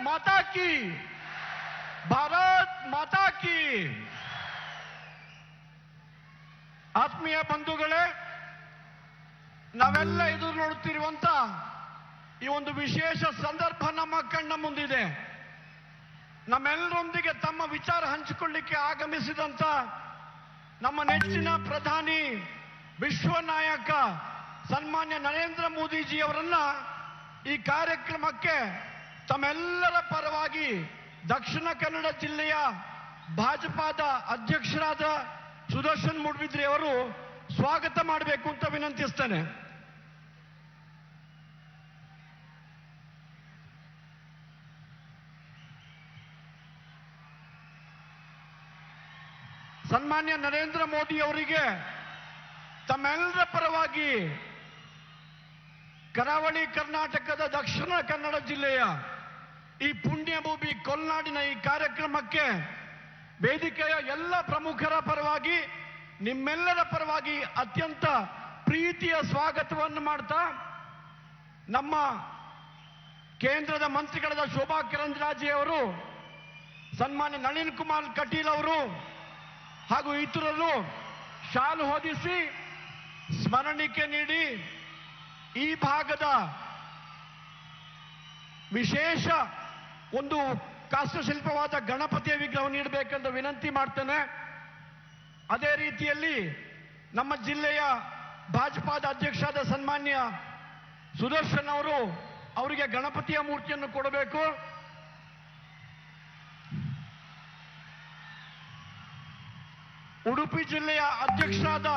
ಮಾತಾ ಕಿ, ಭಾರತ್ ಮಾತಾ ಕಿ. ಆತ್ಮೀಯ ಬಂಧುಗಳೇ, ನಾವೆಲ್ಲ ಎದುರು ನೋಡುತ್ತಿರುವಂತ ಈ ಒಂದು ವಿಶೇಷ ಸಂದರ್ಭ ನಮ್ಮ ಕಣ್ಣ ಮುಂದಿದೆ. ನಮ್ಮೆಲ್ಲರೊಂದಿಗೆ ತಮ್ಮ ವಿಚಾರ ಹಂಚಿಕೊಳ್ಳಿಕ್ಕೆ ಆಗಮಿಸಿದಂತ ನಮ್ಮ ನೆಚ್ಚಿನ ಪ್ರಧಾನಿ, ವಿಶ್ವ ನಾಯಕ ಸನ್ಮಾನ್ಯ ನರೇಂದ್ರ ಮೋದಿಜಿಯವರನ್ನ ಈ ಕಾರ್ಯಕ್ರಮಕ್ಕೆ ತಮ್ಮೆಲ್ಲರ ಪರವಾಗಿ ದಕ್ಷಿಣ ಕನ್ನಡ ಜಿಲ್ಲೆಯ ಭಾಜಪಾದ ಅಧ್ಯಕ್ಷರಾದ ಸುದರ್ಶನ್ ಮೂಡ್ಬಿದ್ರಿ ಅವರು ಸ್ವಾಗತ ಮಾಡಬೇಕು ಅಂತ ವಿನಂತಿಸ್ತೇನೆ. ಸನ್ಮಾನ್ಯ ನರೇಂದ್ರ ಮೋದಿ ಅವರಿಗೆ ತಮ್ಮೆಲ್ಲರ ಪರವಾಗಿ ಕರಾವಳಿ ಕರ್ನಾಟಕದ ದಕ್ಷಿಣ ಕನ್ನಡ ಜಿಲ್ಲೆಯ ಈ ಪುಣ್ಯಭೂಮಿ ಕೊಲ್ನಾಡಿನ ಈ ಕಾರ್ಯಕ್ರಮಕ್ಕೆ ವೇದಿಕೆಯ ಎಲ್ಲ ಪ್ರಮುಖರ ಪರವಾಗಿ ನಿಮ್ಮೆಲ್ಲರ ಪರವಾಗಿ ಅತ್ಯಂತ ಪ್ರೀತಿಯ ಸ್ವಾಗತವನ್ನು ಮಾಡ್ತಾ, ನಮ್ಮ ಕೇಂದ್ರದ ಮಂತ್ರಿಗಳಾದ ಶೋಭಾ ಕರಂದ್ಲಾಜೆ ಅವರು, ಸನ್ಮಾನ್ಯ ನಳಿನ್ ಕುಮಾರ್ ಕಟೀಲ್ ಅವರು ಹಾಗೂ ಇತರರು ಶಾಲು ಹೊದಿಸಿ ಸ್ಮರಣಿಕೆ ನೀಡಿ ಈ ಭಾಗದ ವಿಶೇಷ ಒಂದು ಕಾಷ್ಟಶಿಲ್ಪವಾದ ಗಣಪತಿಯ ವಿಗ್ರಹವನ್ನು ನೀಡಬೇಕೆಂದು ವಿನಂತಿ ಮಾಡ್ತೇನೆ. ಅದೇ ರೀತಿಯಲ್ಲಿ ನಮ್ಮ ಜಿಲ್ಲೆಯ ಭಾಜಪಾದ ಅಧ್ಯಕ್ಷರಾದ ಸನ್ಮಾನ್ಯ ಸುದರ್ಶನ್ ಅವರು ಅವರಿಗೆ ಗಣಪತಿಯ ಮೂರ್ತಿಯನ್ನು ಕೊಡಬೇಕು. ಉಡುಪಿ ಜಿಲ್ಲೆಯ ಅಧ್ಯಕ್ಷರಾದ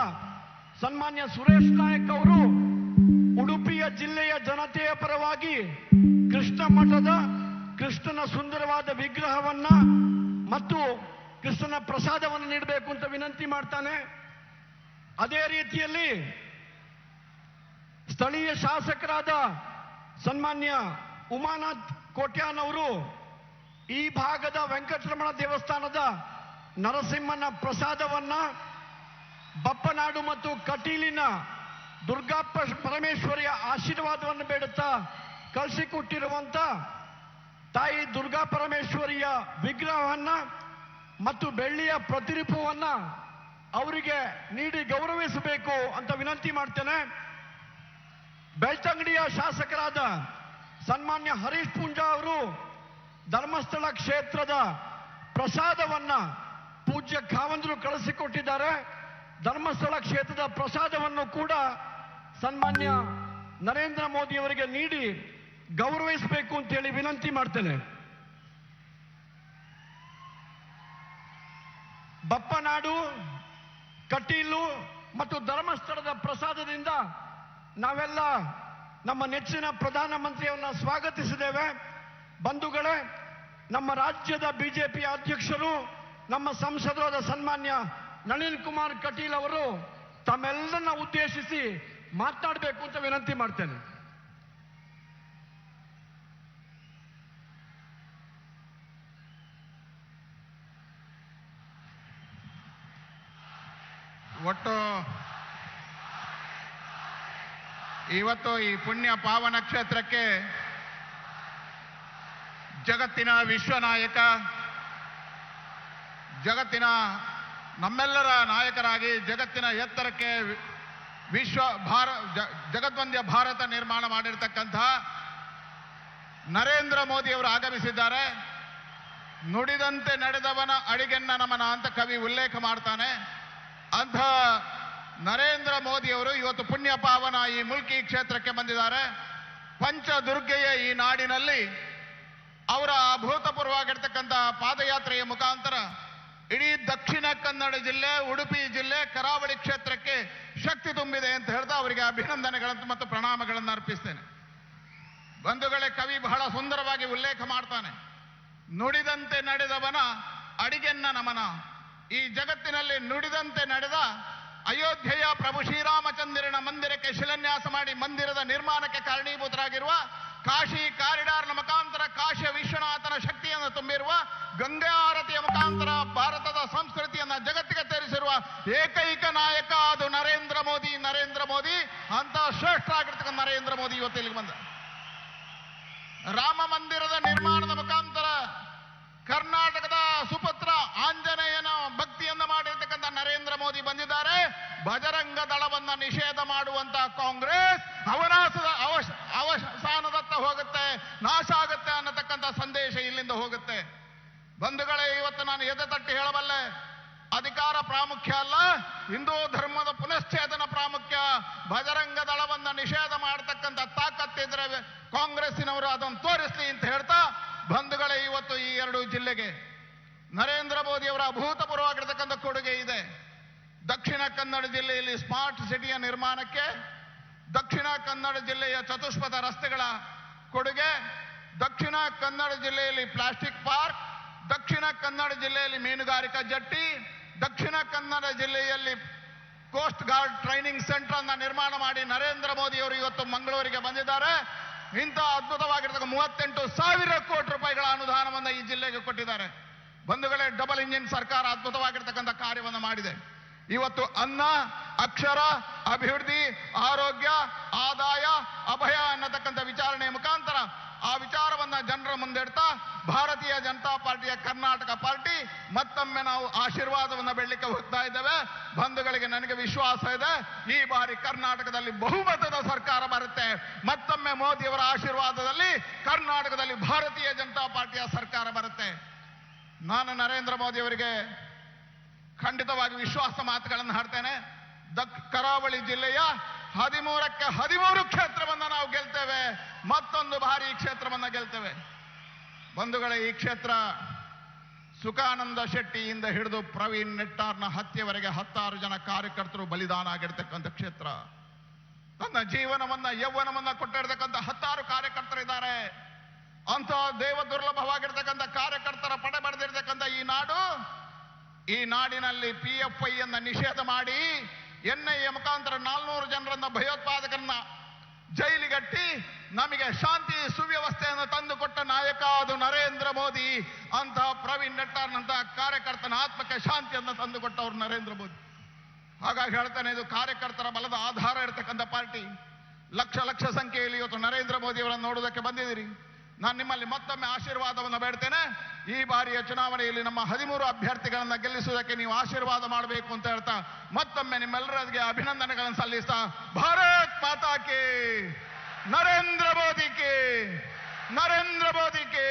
ಸನ್ಮಾನ್ಯ ಸುರೇಶ್ ನಾಯಕ್ ಅವರು ಉಡುಪಿಯ ಜಿಲ್ಲೆಯ ಜನತೆಯ ಪರವಾಗಿ ಕೃಷ್ಣ ಮಠದ ಕೃಷ್ಣನ ಸುಂದರವಾದ ವಿಗ್ರಹವನ್ನ ಮತ್ತು ಕೃಷ್ಣನ ಪ್ರಸಾದವನ್ನು ನೀಡಬೇಕು ಅಂತ ವಿನಂತಿ ಮಾಡ್ತಾನೆ. ಅದೇ ರೀತಿಯಲ್ಲಿ ಸ್ಥಳೀಯ ಶಾಸಕರಾದ ಸನ್ಮಾನ್ಯ ಉಮಾನಾಥ್ ಕೋಟ್ಯಾನ್ ಅವರು ಈ ಭಾಗದ ವೆಂಕಟರಮಣ ದೇವಸ್ಥಾನದ ನರಸಿಂಹನ ಪ್ರಸಾದವನ್ನ, ಬಪ್ಪನಾಡು ಮತ್ತು ಕಟೀಲಿನ ದುರ್ಗಾ ಪರಮೇಶ್ವರಿಯ ಆಶೀರ್ವಾದವನ್ನು ಬೇಡುತ್ತಾ ಕಳಿಸಿಕೊಟ್ಟಿರುವಂತ ತಾಯಿ ದುರ್ಗಾ ಪರಮೇಶ್ವರಿಯ ವಿಗ್ರಹವನ್ನ ಮತ್ತು ಬೆಳ್ಳಿಯ ಪ್ರತಿರೂಪವನ್ನ ಅವರಿಗೆ ನೀಡಿ ಗೌರವಿಸಬೇಕು ಅಂತ ವಿನಂತಿ ಮಾಡ್ತೇನೆ. ಬೆಳ್ತಂಗಡಿಯ ಶಾಸಕರಾದ ಸನ್ಮಾನ್ಯ ಹರೀಶ್ ಪೂಂಜಾ ಅವರು ಧರ್ಮಸ್ಥಳ ಕ್ಷೇತ್ರದ ಪ್ರಸಾದವನ್ನ ಪೂಜ್ಯ ಖಾವಂದ್ರು ಕಳಿಸಿಕೊಟ್ಟಿದ್ದಾರೆ. ಧರ್ಮಸ್ಥಳ ಕ್ಷೇತ್ರದ ಪ್ರಸಾದವನ್ನು ಕೂಡ ಸನ್ಮಾನ್ಯ ನರೇಂದ್ರ ಮೋದಿ ಅವರಿಗೆ ನೀಡಿ ಗೌರವಿಸಬೇಕು ಅಂತೇಳಿ ವಿನಂತಿ ಮಾಡ್ತೇನೆ. ಬಪ್ಪನಾಡು, ಕಟೀಲು ಮತ್ತು ಧರ್ಮಸ್ಥಳದ ಪ್ರಸಾದದಿಂದ ನಾವೆಲ್ಲ ನಮ್ಮ ನೆಚ್ಚಿನ ಪ್ರಧಾನಮಂತ್ರಿಯವನ್ನ ಸ್ವಾಗತಿಸಿದ್ದೇವೆ. ಬಂಧುಗಳೇ, ನಮ್ಮ ರಾಜ್ಯದ ಬಿಜೆಪಿ ಅಧ್ಯಕ್ಷರು, ನಮ್ಮ ಸಂಸದರಾದ ಸನ್ಮಾನ್ಯ ನಳಿನ್ ಕುಮಾರ್ ಕಟೀಲ್ ಅವರು ತಮ್ಮೆಲ್ಲರನ್ನ ಉದ್ದೇಶಿಸಿ ಮಾತನಾಡಬೇಕು ಅಂತ ವಿನಂತಿ ಮಾಡ್ತೇನೆ. ಒಟ್ಟು ಇವತ್ತು ಈ ಪುಣ್ಯ ಪಾವನ ಕ್ಷೇತ್ರಕ್ಕೆ ಜಗತ್ತಿನ ವಿಶ್ವನಾಯಕ, ಜಗತ್ತಿನ ನಮ್ಮೆಲ್ಲರ ನಾಯಕರಾಗಿ ಜಗತ್ತಿನ ಎತ್ತರಕ್ಕೆ ಜಗದ್ವಂದ್ಯ ಭಾರತ ನಿರ್ಮಾಣ ಮಾಡಿರ್ತಕ್ಕಂತಹ ನರೇಂದ್ರ ಮೋದಿ ಅವರು ಆಗಮಿಸಿದ್ದಾರೆ. ನುಡಿದಂತೆ ನಡೆದವನ ಅಡಿಗೆನ್ನ ನಮನ ಅಂತ ಕವಿ ಉಲ್ಲೇಖ ಮಾಡ್ತಾನೆ. ಅಂಥ ನರೇಂದ್ರ ಮೋದಿ ಅವರು ಇವತ್ತು ಪುಣ್ಯ ಪಾವನ ಈ ಮುಲ್ಕಿ ಕ್ಷೇತ್ರಕ್ಕೆ ಬಂದಿದ್ದಾರೆ. ಪಂಚದುರ್ಗೆಯ ಈ ನಾಡಿನಲ್ಲಿ ಅವರ ಅಭೂತಪೂರ್ವವಾಗಿರ್ತಕ್ಕಂಥ ಪಾದಯಾತ್ರೆಯ ಮುಖಾಂತರ ಇಡೀ ದಕ್ಷಿಣ ಕನ್ನಡ ಜಿಲ್ಲೆ, ಉಡುಪಿ ಜಿಲ್ಲೆ, ಕರಾವಳಿ ಕ್ಷೇತ್ರಕ್ಕೆ ಶಕ್ತಿ ತುಂಬಿದೆ ಅಂತ ಹೇಳ್ತಾ ಅವರಿಗೆ ಅಭಿನಂದನೆಗಳನ್ನು ಮತ್ತು ಪ್ರಣಾಮಗಳನ್ನು ಅರ್ಪಿಸ್ತೇನೆ. ಬಂಧುಗಳೇ, ಕವಿ ಬಹಳ ಸುಂದರವಾಗಿ ಉಲ್ಲೇಖ ಮಾಡ್ತಾನೆ. ನುಡಿದಂತೆ ನಡೆದವನ ಅಡಿಗೆನ್ನ ನಮನ. ಈ ಜಗತ್ತಿನಲ್ಲಿ ನುಡಿದಂತೆ ನಡೆದ ಅಯೋಧ್ಯೆಯ ಪ್ರಭು ಶ್ರೀರಾಮಚಂದ್ರನ ಮಂದಿರಕ್ಕೆ ಶಿಲಾನ್ಯಾಸ ಮಾಡಿ ಮಂದಿರದ ನಿರ್ಮಾಣಕ್ಕೆ ಕಾರಣೀಭೂತರಾಗಿರುವ, ಕಾಶಿ ಕಾರಿಡಾರ್ನ ಮುಖಾಂತರ ಕಾಶಿ ವಿಶ್ವನಾಥನ ಶಕ್ತಿಯನ್ನು ತುಂಬಿರುವ, ಗಂಗಾ ಆರತಿಯ ಮುಖಾಂತರ ಭಾರತದ ಸಂಸ್ಕೃತಿಯನ್ನ ಜಗತ್ತಿಗೆ ತೋರಿಸಿರುವ ಏಕೈಕ ನಾಯಕ ಅದು ನರೇಂದ್ರ ಮೋದಿ. ನರೇಂದ್ರ ಮೋದಿ ಅಂತ ಶ್ರೇಷ್ಠ ಆಗಿರ್ತಕ್ಕಂಥ ನರೇಂದ್ರ ಮೋದಿ ಇವತ್ತು ಇಲ್ಲಿಗೆ ಬಂದ. ರಾಮ ಮಂದಿರದ ನಿರ್ಮಾಣದ ಮುಖಾಂತರ ಕರ್ನಾಟಕದ ಸುಪುತ್ರ ಆಂಜನೇಯನ ಭಕ್ತಿಯನ್ನು ಮಾಡಿರ್ತಕ್ಕಂಥ ನರೇಂದ್ರ ಮೋದಿ ಬಂದಿದ್ದಾರೆ. ಬಜರಂಗ ದಳವನ್ನ ನಿಷೇಧ ಮಾಡುವಂತ ಕಾಂಗ್ರೆಸ್ ಅವಸಾನದತ್ತ ಹೋಗುತ್ತೆ, ನಾಶ ಆಗುತ್ತೆ ಅನ್ನತಕ್ಕಂಥ ಸಂದೇಶ ಇಲ್ಲಿಂದ ಹೋಗುತ್ತೆ. ಬಂಧುಗಳೇ, ಇವತ್ತು ನಾನು ಎದೆ ತಟ್ಟಿ ಹೇಳಬಲ್ಲೆ, ಅಧಿಕಾರ ಪ್ರಾಮುಖ್ಯ ಅಲ್ಲ, ಹಿಂದೂ ಧರ್ಮದ ಪುನಶ್ಚೇತನ ಪ್ರಾಮುಖ್ಯ. ಬಜರಂಗ ದಳವನ್ನ ನಿಷೇಧ ಮಾಡತಕ್ಕಂಥ ತಾಕತ್ತಿದ್ರೆ ಕಾಂಗ್ರೆಸ್ಸಿನವರು ಅದನ್ನು ತೋರಿಸಲಿ ಅಂತ ಹೇಳ್ತಾ, ಬಂಧುಗಳೇ, ಇವತ್ತು ಈ ಎರಡು ಜಿಲ್ಲೆಗೆ ನರೇಂದ್ರ ಮೋದಿ ಅವರ ಅಭೂತಪೂರ್ವವಾಗಿರ್ತಕ್ಕಂಥ ಕೊಡುಗೆ ಇದೆ. ದಕ್ಷಿಣ ಕನ್ನಡ ಜಿಲ್ಲೆಯಲ್ಲಿ ಸ್ಮಾರ್ಟ್ ಸಿಟಿಯ ನಿರ್ಮಾಣಕ್ಕೆ, ದಕ್ಷಿಣ ಕನ್ನಡ ಜಿಲ್ಲೆಯ ಚತುಷ್ಪಥ ರಸ್ತೆಗಳ ಕೊಡುಗೆ, ದಕ್ಷಿಣ ಕನ್ನಡ ಜಿಲ್ಲೆಯಲ್ಲಿ ಪ್ಲಾಸ್ಟಿಕ್ ಪಾರ್ಕ್, ದಕ್ಷಿಣ ಕನ್ನಡ ಜಿಲ್ಲೆಯಲ್ಲಿ ಮೀನುಗಾರಿಕಾ ಜಟ್ಟಿ, ದಕ್ಷಿಣ ಕನ್ನಡ ಜಿಲ್ಲೆಯಲ್ಲಿ ಕೋಸ್ಟ್ ಗಾರ್ಡ್ ಟ್ರೈನಿಂಗ್ ಸೆಂಟರ್ ಅನ್ನ ನಿರ್ಮಾಣ ಮಾಡಿ ನರೇಂದ್ರ ಮೋದಿ ಅವರು ಇವತ್ತು ಮಂಗಳೂರಿಗೆ ಬಂದಿದ್ದಾರೆ. ಇಂಥ ಅದ್ಭುತವಾಗಿರ್ತಕ್ಕ 38,000 ಕೋಟಿ ರೂಪಾಯಿಗಳ ಅನುದಾನವನ್ನು ಈ ಜಿಲ್ಲೆಗೆ ಕೊಟ್ಟಿದ್ದಾರೆ. ಬಂಧುಗಳೇ, ಡಬಲ್ ಇಂಜಿನ್ ಸರ್ಕಾರ ಅದ್ಭುತವಾಗಿರ್ತಕ್ಕಂಥ ಕಾರ್ಯವನ್ನು ಮಾಡಿದೆ. ಇವತ್ತು ಅನ್ನ, ಅಕ್ಷರ, ಅಭಿವೃದ್ಧಿ, ಆರೋಗ್ಯ, ಆದಾಯ, ಅಭಯ ಅನ್ನತಕ್ಕಂಥ ವಿಚಾರಣೆಯ ಮುಖಾಂತರ ಆ ವಿಚಾರವನ್ನ ಜನರ ಮುಂದಿಡ್ತಾ ಭಾರತೀಯ ಜನತಾ ಪಾರ್ಟಿಯ ಕರ್ನಾಟಕ ಪಾರ್ಟಿ ಮತ್ತೊಮ್ಮೆ ನಾವು ಆಶೀರ್ವಾದವನ್ನು ಬೆಳಲಿಕ್ಕೆ ಹೋಗ್ತಾ ಇದ್ದೇವೆ. ಬಂಧುಗಳಿಗೆ, ನನಗೆ ವಿಶ್ವಾಸ ಇದೆ, ಈ ಬಾರಿ ಕರ್ನಾಟಕದಲ್ಲಿ ಬಹುಮತದ ಸರ್ಕಾರ ಬರುತ್ತೆ. ಮತ್ತೊಮ್ಮೆ ಮೋದಿಯವರ ಆಶೀರ್ವಾದದಲ್ಲಿ ಕರ್ನಾಟಕದಲ್ಲಿ ಭಾರತೀಯ ಜನತಾ ಪಾರ್ಟಿಯ ಸರ್ಕಾರ ಬರುತ್ತೆ. ನಾನು ನರೇಂದ್ರ ಮೋದಿ ಅವರಿಗೆ ಖಂಡಿತವಾಗಿ ವಿಶ್ವಾಸ ಮಾತುಗಳನ್ನು ಹಾಡ್ತೇನೆ. ಕರಾವಳಿ ಜಿಲ್ಲೆಯ 13ಕ್ಕೆ 13 ಕ್ಷೇತ್ರವನ್ನು ನಾವು ಗೆಲ್ತೇವೆ. ಮತ್ತೊಂದು ಬಾರಿ ಈ ಕ್ಷೇತ್ರವನ್ನು ಗೆಲ್ತೇವೆ. ಬಂಧುಗಳೇ, ಈ ಕ್ಷೇತ್ರ ಸುಖಾನಂದ ಶೆಟ್ಟಿಯಿಂದ ಹಿಡಿದು ಪ್ರವೀಣ್ ನೆಟ್ಟಾರ್ನ ಹತ್ಯೆವರೆಗೆ 16 ಜನ ಕಾರ್ಯಕರ್ತರು ಬಲಿದಾನ ಆಗಿರ್ತಕ್ಕಂಥ ಕ್ಷೇತ್ರ. ತನ್ನ ಜೀವನವನ್ನ, ಯೌವನವನ್ನ ಕೊಟ್ಟಿರ್ತಕ್ಕಂಥ 16 ಕಾರ್ಯಕರ್ತರಿದ್ದಾರೆ. ಅಂತ ದೇವ ದುರ್ಲಭವಾಗಿರ್ತಕ್ಕಂಥ ಕಾರ್ಯಕರ್ತರ ಪಡೆ ಬರೆದಿರ್ತಕ್ಕಂಥ ಈ ನಾಡು, ಈ ನಾಡಿನಲ್ಲಿ PFI ಅನ್ನ ನಿಷೇಧ ಮಾಡಿ NIA ಮುಖಾಂತರ 400 ಜನರನ್ನ ಭಯೋತ್ಪಾದಕರನ್ನ ಜೈಲಿಗಟ್ಟಿ ನಮಗೆ ಶಾಂತಿ ಸುವ್ಯವಸ್ಥೆಯನ್ನು ತಂದುಕೊಟ್ಟ ನಾಯಕ ಅದು ನರೇಂದ್ರ ಮೋದಿ. ಅಂತಹ ಪ್ರವೀಣ್ ನೆಟ್ಟಾರ್ನಂತಹ ಕಾರ್ಯಕರ್ತನ ಆತ್ಮಕ್ಕೆ ಶಾಂತಿಯನ್ನು ತಂದುಕೊಟ್ಟವರು ನರೇಂದ್ರ ಮೋದಿ. ಹಾಗಾಗಿ ಹೇಳ್ತಾನೆ, ಇದು ಕಾರ್ಯಕರ್ತರ ಬಲದ ಆಧಾರ ಇರತಕ್ಕಂಥ ಪಾರ್ಟಿ. ಲಕ್ಷ ಲಕ್ಷ ಸಂಖ್ಯೆಯಲ್ಲಿ ಇವತ್ತು ನರೇಂದ್ರ ಮೋದಿ ಅವರನ್ನು ನೋಡುವುದಕ್ಕೆ ಬಂದಿದ್ದೀರಿ. ನಾನು ನಿಮ್ಮಲ್ಲಿ ಮತ್ತೊಮ್ಮೆ ಆಶೀರ್ವಾದವನ್ನು ಬೇಡ್ತೇನೆ. ಈ ಬಾರಿಯ ಚುನಾವಣೆಯಲ್ಲಿ ನಮ್ಮ 13 ಅಭ್ಯರ್ಥಿಗಳನ್ನ ಗೆಲ್ಲಿಸುವುದಕ್ಕೆ ನೀವು ಆಶೀರ್ವಾದ ಮಾಡಬೇಕು ಅಂತ ಹೇಳ್ತಾ ಮತ್ತೊಮ್ಮೆ ನಿಮ್ಮೆಲ್ಲರಿಗೆ ಅಭಿನಂದನೆಗಳನ್ನು ಸಲ್ಲಿಸ್ತಾ, ಭಾರತ್ ಮಾತಾ ಕಿ, ನರೇಂದ್ರ ಮೋದಿ ಕಿ, ನರೇಂದ್ರ ಮೋದಿ ಕಿ,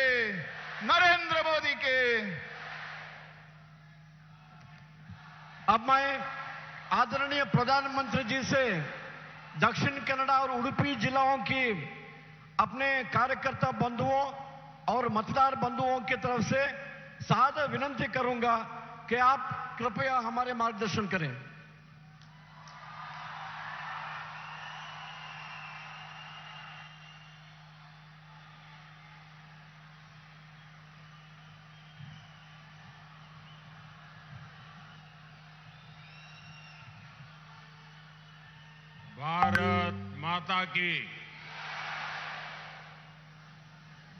ನರೇಂದ್ರ ಮೋದಿ ಕಿ. अब मैं आदरणीय प्रधानमंत्री जी से दक्षिण कन्नड़ और उडुपी जिलाओं की अपने कार्यकर्ता बंधुओं और मतदार बंधुओं की तरफ से सादर विनंती करूंगा कि आप कृपया हमारे मार्गदर्शन करें. भारत माता की,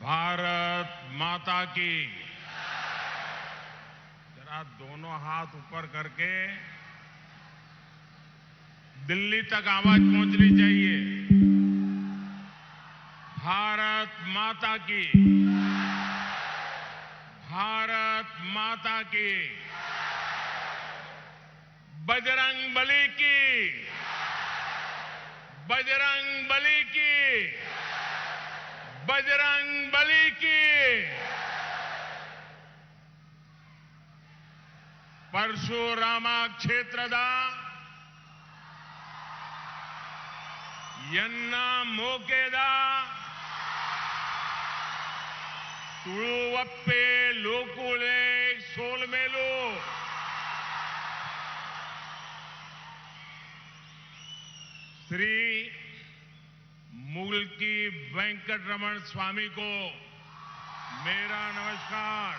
भारत माता की. जरा दोनों हाथ ऊपर करके दिल्ली तक आवाज पहुंचनी चाहिए. भारत माता की, भारत माता की. बजरंग बली की, बजरंग बली की, बजरंग बली की. परशुराम क्षेत्ರದ ಯನ್ನ ಮೋಕೆದ ತುಳುವಪ್ಪೆ ಲೋಕುಳೆ ಸೋಲ್ಮೇಲು श्री मुल्की वेंकटरमण स्वामी को मेरा नमस्कार.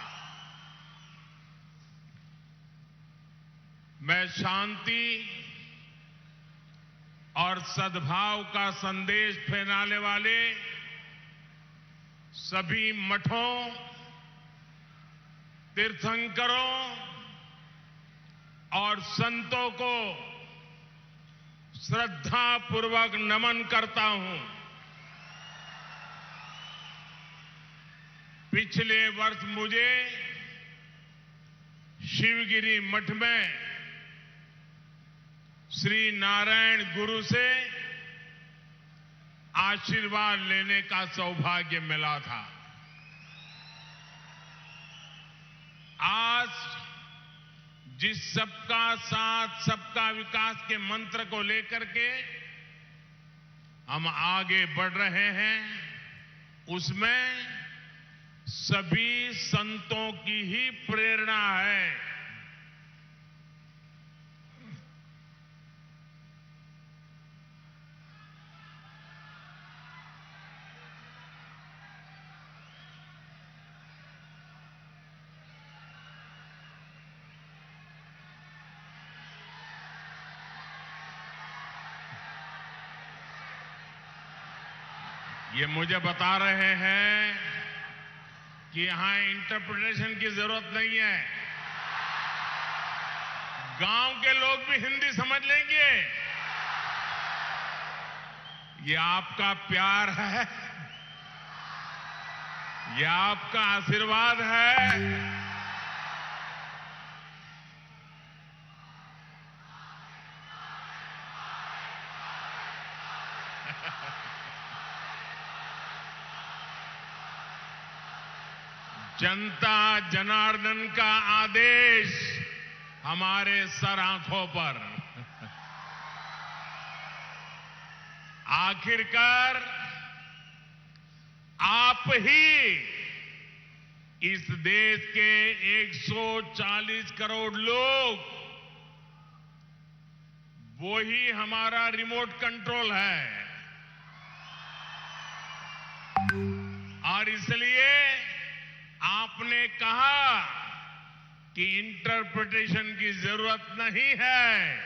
मैं शांति और सद्भाव का संदेश फैलाने वाले सभी मठों, तीर्थंकरों और संतों को श्रद्धा पूर्वक नमन करता हूं. पिछले वर्ष मुझे शिवगिरी मठ में श्री नारायण गुरु से आशीर्वाद लेने का सौभाग्य मिला था। आज जिस सबका साथ सबका विकास के मंत्र को लेकर के हम आगे बढ़ रहे हैं, उसमें सभी संतों की ही प्रेरणा है। ये मुझे बता रहे हैं कि यहां इंटरप्रिटेशन की जरूरत नहीं है, गांव के लोग भी हिंदी समझ लेंगे। ये आपका प्यार है, ये आपका आशीर्वाद है। जनता जनार्दन का आदेश हमारे सर आंखों पर। आखिरकार आप ही इस देश के 140 करोड़ लोग, वो ही हमारा रिमोट कंट्रोल है। और इसलिए आपने कहा कि इंटरप्रिटेशन की जरूरत नहीं है,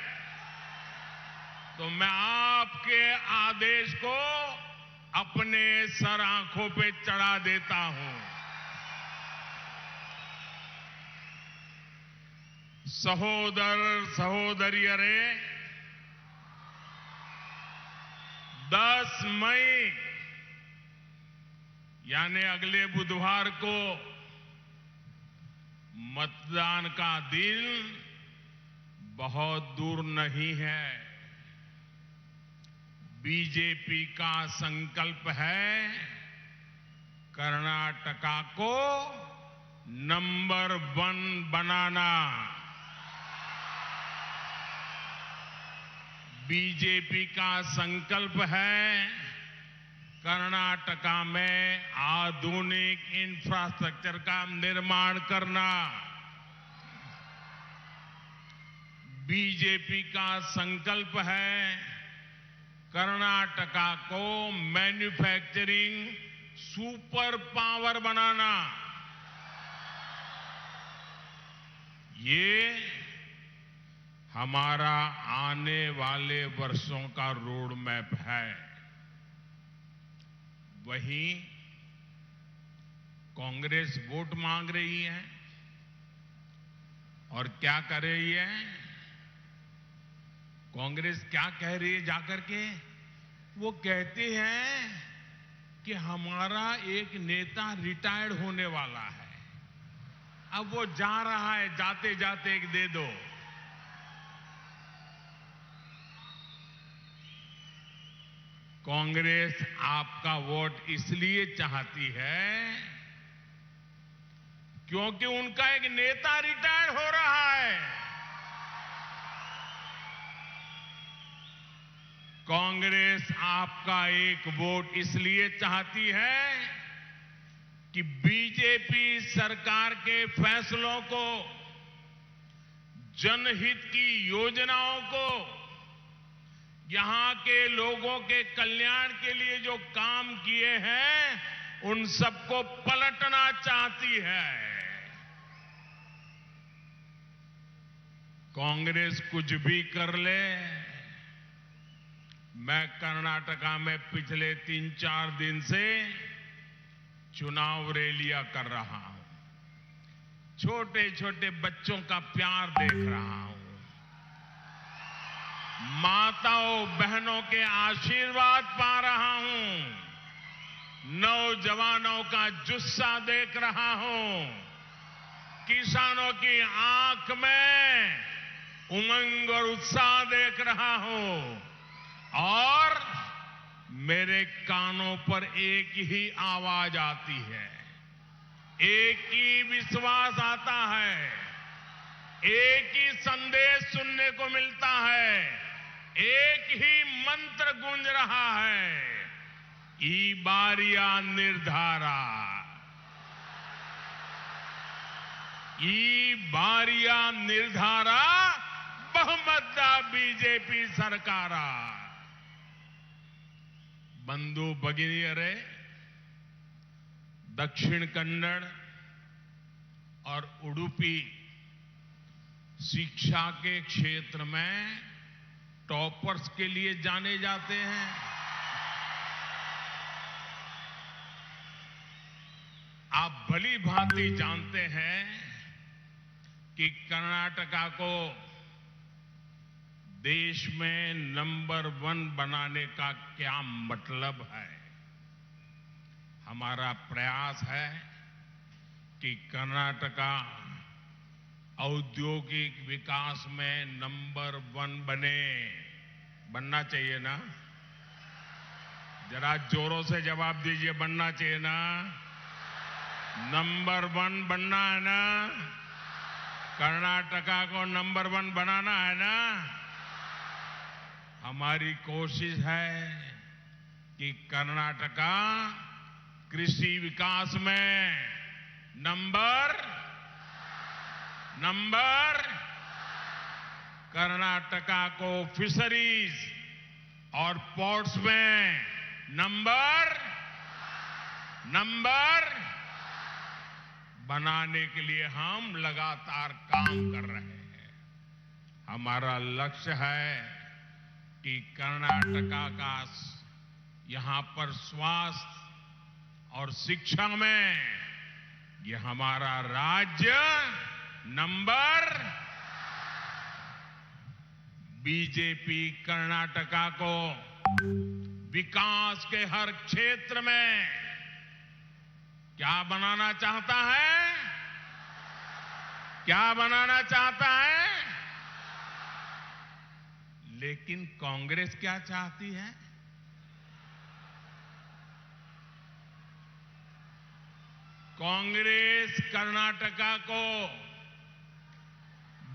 तो मैं आपके आदेश को अपने सर आंखों पे चढ़ा देता हूं। सहोदर सहोदरियरे, 10 मई यानी अगले बुधवार को मतदान का दिन बहुत दूर नहीं है। बीजेपी का संकल्प है कर्नाटका को नंबर 1 बनाना। बीजेपी का संकल्प है कर्नाटका में आधुनिक इंफ्रास्ट्रक्चर का निर्माण करना। बीजेपी का संकल्प है कर्नाटका को मैन्युफैक्चरिंग सुपर पावर बनाना। ये हमारा आने वाले वर्षों का रोड मैप है। वहीं कांग्रेस वोट मांग रही है और क्या कर रही है? कांग्रेस क्या कह रही है जाकर के? वो कहते हैं कि हमारा एक नेता रिटायर्ड होने वाला है, अब वो जा रहा है, जाते जाते एक दे दो। कांग्रेस आपका वोट इसलिए चाहती है क्योंकि उनका एक नेता रिटायर हो रहा है। कांग्रेस आपका एक वोट इसलिए चाहती है कि बीजेपी सरकार के फैसलों को, जनहित की योजनाओं को, यहां के लोगों के कल्याण के लिए जो काम किए हैं, उन सबको पलटना चाहती है। कांग्रेस कुछ भी कर ले, मैं कर्नाटका में पिछले 3-4 दिन से चुनाव रैलियां कर रहा हूं, छोटे छोटे बच्चों का प्यार देख रहा हूं, माताओं बहनों के आशीर्वाद पा रहा हूं। नौजवानों का जुस्सा देख रहा हूं, किसानों की आंख में उमंग और उत्साह देख रहा हूं और मेरे कानों पर एक ही आवाज आती है, एक ही विश्वास आता है, एक ही संदेश सुनने को मिलता है, एक ही मंत्र गूंज रहा है, ईबारिया निर्धारा, ईबारिया निर्धारा बहुमतदा बीजेपी सरकारा। बंधु भगिनियरे, दक्षिण कन्नड़ और उडुपी शिक्षा के क्षेत्र में टॉपर्स के लिए जाने जाते हैं। आप भली भांति जानते हैं कि कर्नाटका को देश में नंबर 1 बनाने का क्या मतलब है। हमारा प्रयास है कि कर्नाटका औद्योगिक विकास में नंबर 1 बने। बनना चाहिए ना? जरा जोरों से जवाब दीजिए, बनना चाहिए ना? नंबर 1 बनना है ना? कर्नाटका को नंबर 1 बनाना है ना? हमारी कोशिश है कि कर्नाटका कृषि विकास में नंबर कर्नाटका को फिशरीज और पोर्ट्स में नंबर बनाने के लिए हम लगातार काम कर रहे हैं। हमारा लक्ष्य है कि कर्नाटका का यहां पर स्वास्थ्य और शिक्षा में ये हमारा राज्य बीजेपी कर्नाटका को विकास के हर क्षेत्र में क्या बनाना चाहता है? क्या बनाना चाहता है? लेकिन कांग्रेस क्या चाहती है? कांग्रेस कर्नाटका को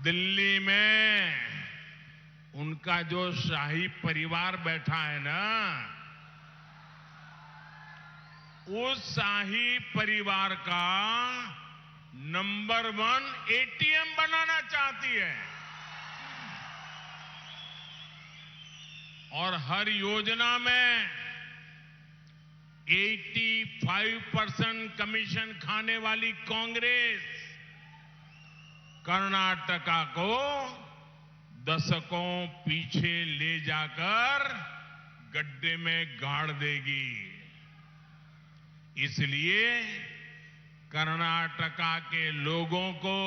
दिल्ली में उनका जो शाही परिवार बैठा है ना, उस शाही परिवार का नंबर 1 एटीएम बनाना चाहती है और हर योजना में 85% कमीशन खाने वाली कांग्रेस कर्नाटका को दशकों पीछे ले जाकर गड्ढे में गाड़ देगी। इसलिए कर्नाटका के लोगों को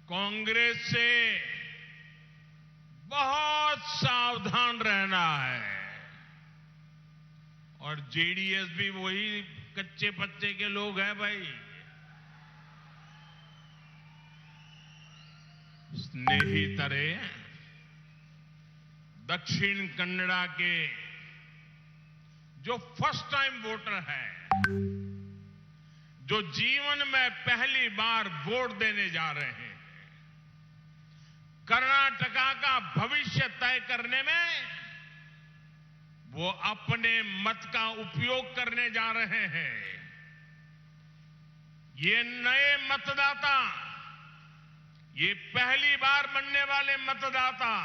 कांग्रेस से बहुत सावधान रहना है और जेडीएस भी वही कच्चे पत्ते के लोग हैं भाई। स्नेहितरे, दक्षिण कन्नड़ा के जो फर्स्ट टाइम वोटर है, जो जीवन में पहली बार वोट देने जा रहे हैं, कर्नाटका का भविष्य तय करने में वो अपने मत का उपयोग करने जा रहे हैं। ये नए मतदाता, ये पहली बार बनने वाले मतदाता,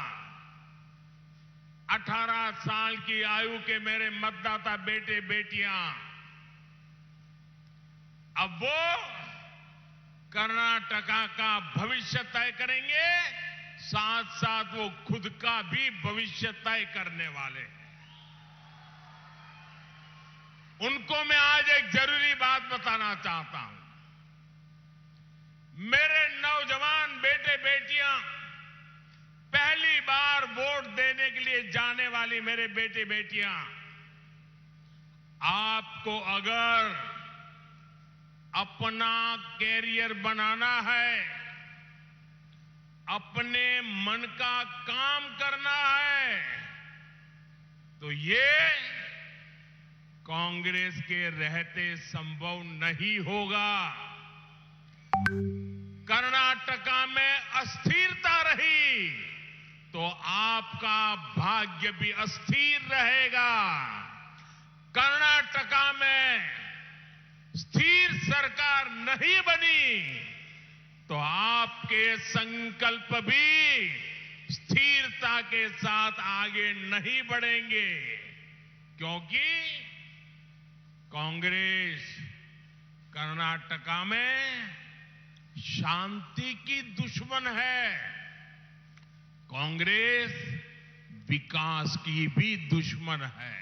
18 साल की आयु के मेरे मतदाता बेटे बेटियां, अब वो कर्नाटका का भविष्य तय करेंगे, साथ साथ वो खुद का भी भविष्य तय करने वाले हैं। उनको मैं आज एक जरूरी बात बताना चाहता हूं। मेरे नौजवान बेटे बेटियां, पहली बार वोट देने के लिए जाने वाली मेरे बेटे बेटियां, आपको अगर अपना कैरियर बनाना है, अपने मन का काम करना है, तो ये कांग्रेस के रहते संभव नहीं होगा। कर्नाटका में अस्थिरता रही तो आपका भाग्य भी अस्थिर रहेगा। कर्नाटका में स्थिर सरकार नहीं बनी तो आपके संकल्प भी स्थिरता के साथ आगे नहीं बढ़ेंगे, क्योंकि कांग्रेस कर्नाटका में शांति की दुश्मन है। कांग्रेस विकास की भी दुश्मन है।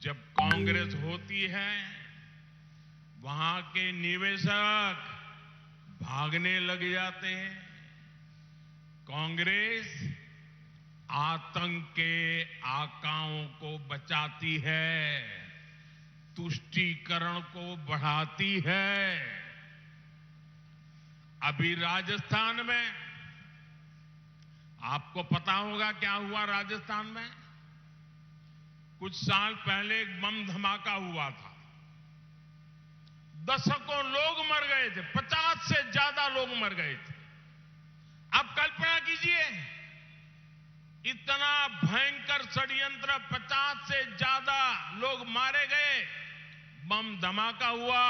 जब कांग्रेस होती है, वहां के निवेशक भागने लग जाते हैं। कांग्रेस आतंक के आकाओं को बचाती है, तुष्टीकरण को बढ़ाती है। अभी राजस्थान में आपको पता होगा क्या हुआ। राजस्थान में कुछ साल पहले एक बम धमाका हुआ था। दशकों लोग मर गए थे, 50 से ज्यादा लोग मर गए थे। आप कल्पना कीजिए, इतना भयंकर षड्यंत्र, 50 से ज्यादा लोग मारे गए, बम धमाका हुआ,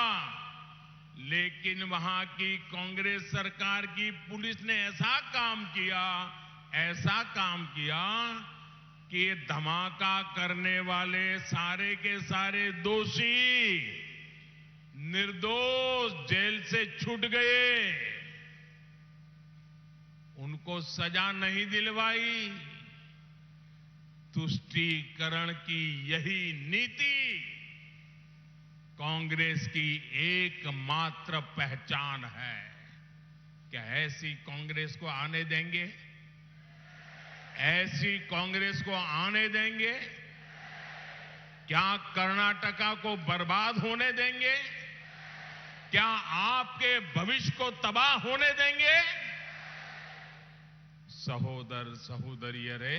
लेकिन वहां की कांग्रेस सरकार की पुलिस ने ऐसा काम किया कि ये धमाका करने वाले सारे के सारे दोषी निर्दोष जेल से छूट गए। उनको सजा नहीं दिलवाई। तुष्टीकरण की यही नीति कांग्रेस की एकमात्र पहचान है। क्या ऐसी कांग्रेस को आने देंगे? ऐसी कांग्रेस को आने देंगे? क्या कर्नाटका को बर्बाद होने देंगे? क्या आपके भविष्य को तबाह होने देंगे? सहोदर सहोदरियों रे,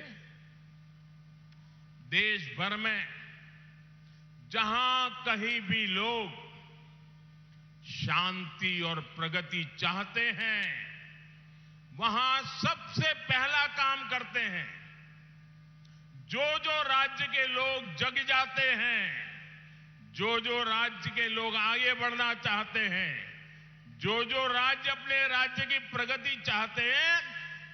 देश भर में जहां कहीं भी लोग शांति और प्रगति चाहते हैं, वहां सबसे पहला काम करते हैं। जो जो राज्य के लोग जग जाते हैं, जो जो राज्य के लोग आगे बढ़ना चाहते हैं, जो जो राज्य अपने राज्य की प्रगति चाहते हैं,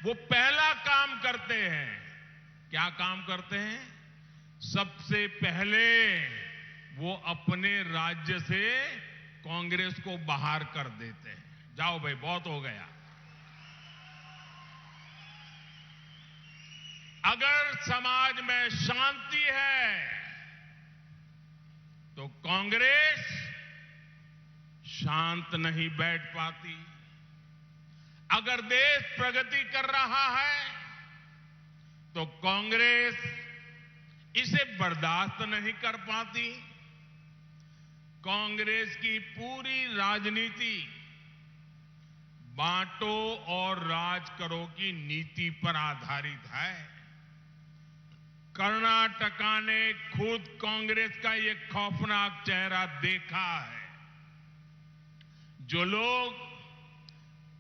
वो पहला काम करते हैं। क्या काम करते हैं? सबसे पहले वो अपने राज्य से कांग्रेस को बाहर कर देते हैं। जाओ भाई, बहुत हो गया। अगर समाज में शांति है तो कांग्रेस शांत नहीं बैठ पाती। अगर देश प्रगति कर रहा है तो कांग्रेस इसे बर्दाश्त नहीं कर पाती। कांग्रेस की पूरी राजनीति बांटो और राज करो की नीति पर आधारित है। कर्नाटका ने खुद कांग्रेस का ये खौफनाक चेहरा देखा है। जो लोग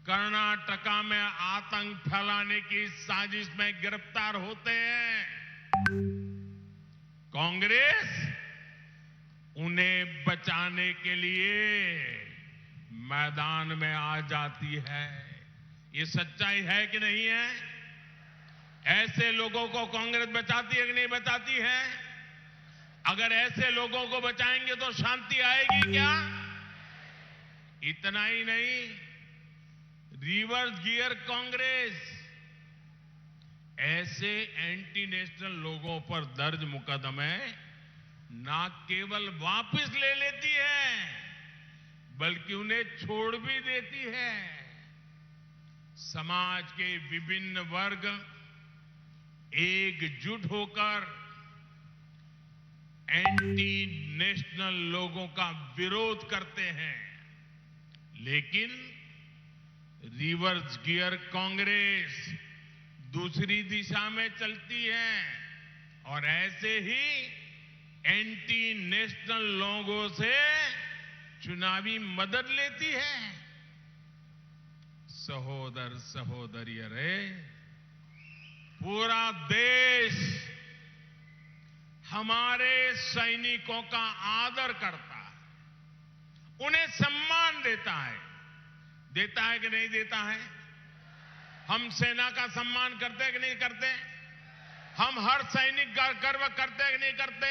कर्नाटका में आतंक फैलाने की साजिश में गिरफ्तार होते हैं, कांग्रेस उन्हें बचाने के लिए मैदान में आ जाती है। ये सच्चाई है कि नहीं है? ऐसे लोगों को कांग्रेस बचाती है कि नहीं बचाती है? अगर ऐसे लोगों को बचाएंगे तो शांति आएगी क्या? इतना ही नहीं, रिवर्स गियर कांग्रेस ऐसे एंटी नेशनल लोगों पर दर्ज मुकदमे ना केवल वापस ले लेती है, बल्कि उन्हें छोड़ भी देती है। समाज के विभिन्न वर्ग एकजुट होकर एंटी नेशनल लोगों का विरोध करते हैं, लेकिन रिवर्स गियर कांग्रेस दूसरी दिशा में चलती है और ऐसे ही एंटी नेशनल लोगों से चुनावी मदद लेती है। सहोदर सहोदरी, रे पूरा देश हमारे सैनिकों का आदर करता है, उन्हें सम्मान देता है कि नहीं देता है? हम सेना का सम्मान करते हैं कि नहीं करते? हम हर सैनिक का गर्व करते हैं कि नहीं करते?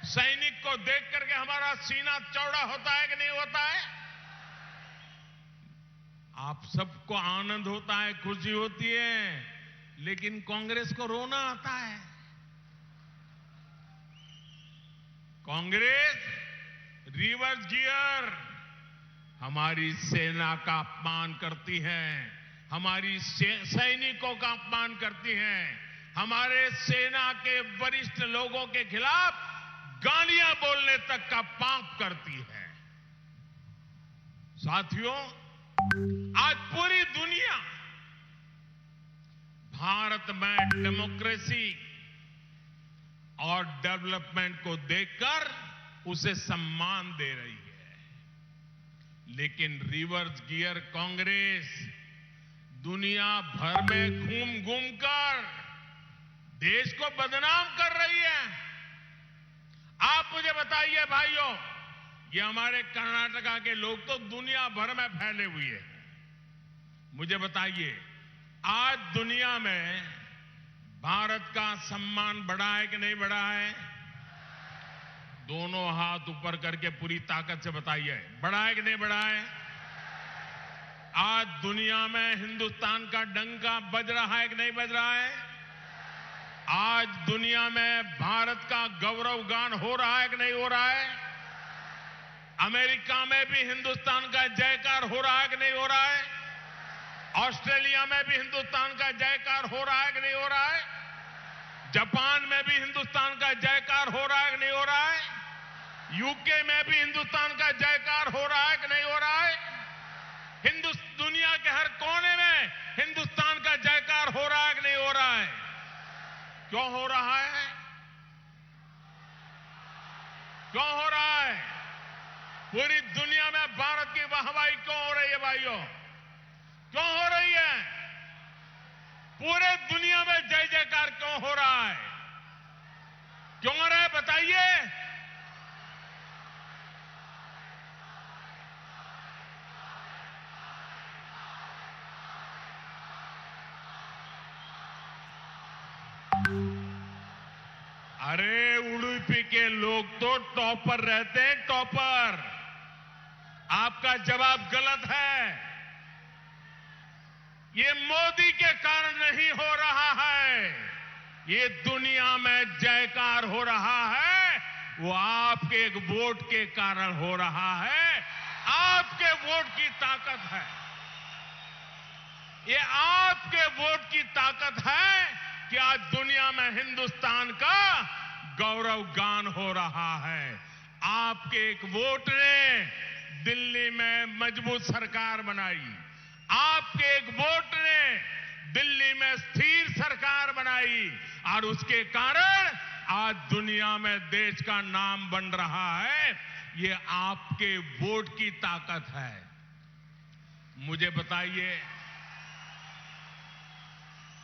सैनिक को देख करके हमारा सीना चौड़ा होता है कि नहीं होता है? आप सबको आनंद होता है, खुशी होती है, लेकिन कांग्रेस को रोना आता है। कांग्रेस रिवर्स गियर हमारी सेना का अपमान करती है, हमारी सैनिकों का अपमान करती है, हमारे सेना के वरिष्ठ लोगों के खिलाफ गालियां बोलने तक का पाप करती है। साथियों, आज पूरी दुनिया भारत में डेमोक्रेसी और डेवलपमेंट को देखकर उसे सम्मान दे रही है, लेकिन रिवर्स गियर कांग्रेस दुनिया भर में घूम कर देश को बदनाम कर रही है। आप मुझे बताइए भाइयों, ये हमारे कर्नाटका के लोग तो दुनिया भर में फैले हुए हैं। मुझे बताइए, आज दुनिया में भारत का सम्मान बढ़ा है कि नहीं बढ़ा है? दोनों हाथ ऊपर करके पूरी ताकत से बताइए, बढ़ा है कि नहीं बढ़ा है? आज दुनिया में हिंदुस्तान का डंका बज रहा है कि नहीं बज रहा है? आज दुनिया में भारत का गौरव गान हो रहा है कि नहीं हो रहा है? अमेरिका में भी हिंदुस्तान का जयकार हो रहा है कि नहीं हो रहा है? ऑस्ट्रेलिया में भी हिंदुस्तान का जयकार हो रहा है कि नहीं हो रहा है? जापान में भी हिंदुस्तान का जयकार हो रहा है कि नहीं हो रहा है? यूके में भी हिंदुस्तान का जयकार हो रहा है कि नहीं हो रहा है? दुनिया के हर कोने में हिंदुस्तान का जयकार हो रहा है कि नहीं हो रहा है? क्यों हो रहा है? क्यों हो रहा है? पूरी दुनिया में भारत की वाहवाही क्यों हो रही है भाइयों? क्यों हो रही है? पूरे दुनिया में जय जयकार क्यों हो रहा है? क्यों हो रहा है बताइए? अरे उडुपी के लोग तो टॉपर रहते हैं, टॉपर। आपका जवाब गलत है। ये मोदी के कारण नहीं हो रहा है, ये दुनिया में जयकार हो रहा है, वो आपके एक वोट के कारण हो रहा है। आपके वोट की ताकत है, ये आपके वोट की ताकत है कि आज दुनिया में हिंदुस्तान का गौरव गान हो रहा है। आपके एक वोट ने दिल्ली में मजबूत सरकार बनाई, आपके एक वोट ने दिल्ली में स्थिर सरकार बनाई और उसके कारण आज दुनिया में देश का नाम बन रहा है। ये आपके वोट की ताकत है। मुझे बताइए,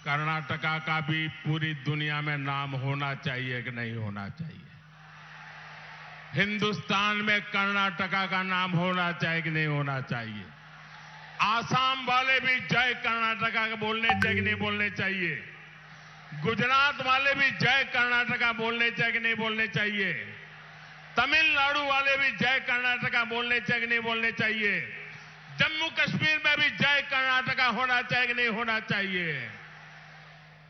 कर्नाटका का भी पूरी दुनिया में नाम होना चाहिए कि नहीं होना चाहिए? हिंदुस्तान में कर्नाटका का नाम होना चाहिए कि नहीं होना चाहिए? आसाम वाले भी जय कर्नाटका बोलने चाहिए कि नहीं बोलने चाहिए? गुजरात वाले भी जय कर्नाटका बोलने चाहिए कि नहीं बोलने चाहिए? तमिलनाडु वाले भी जय कर्नाटका बोलने चाहिए कि नहीं बोलने चाहिए? जम्मू कश्मीर में भी जय कर्नाटका होना चाहिए कि नहीं होना चाहिए?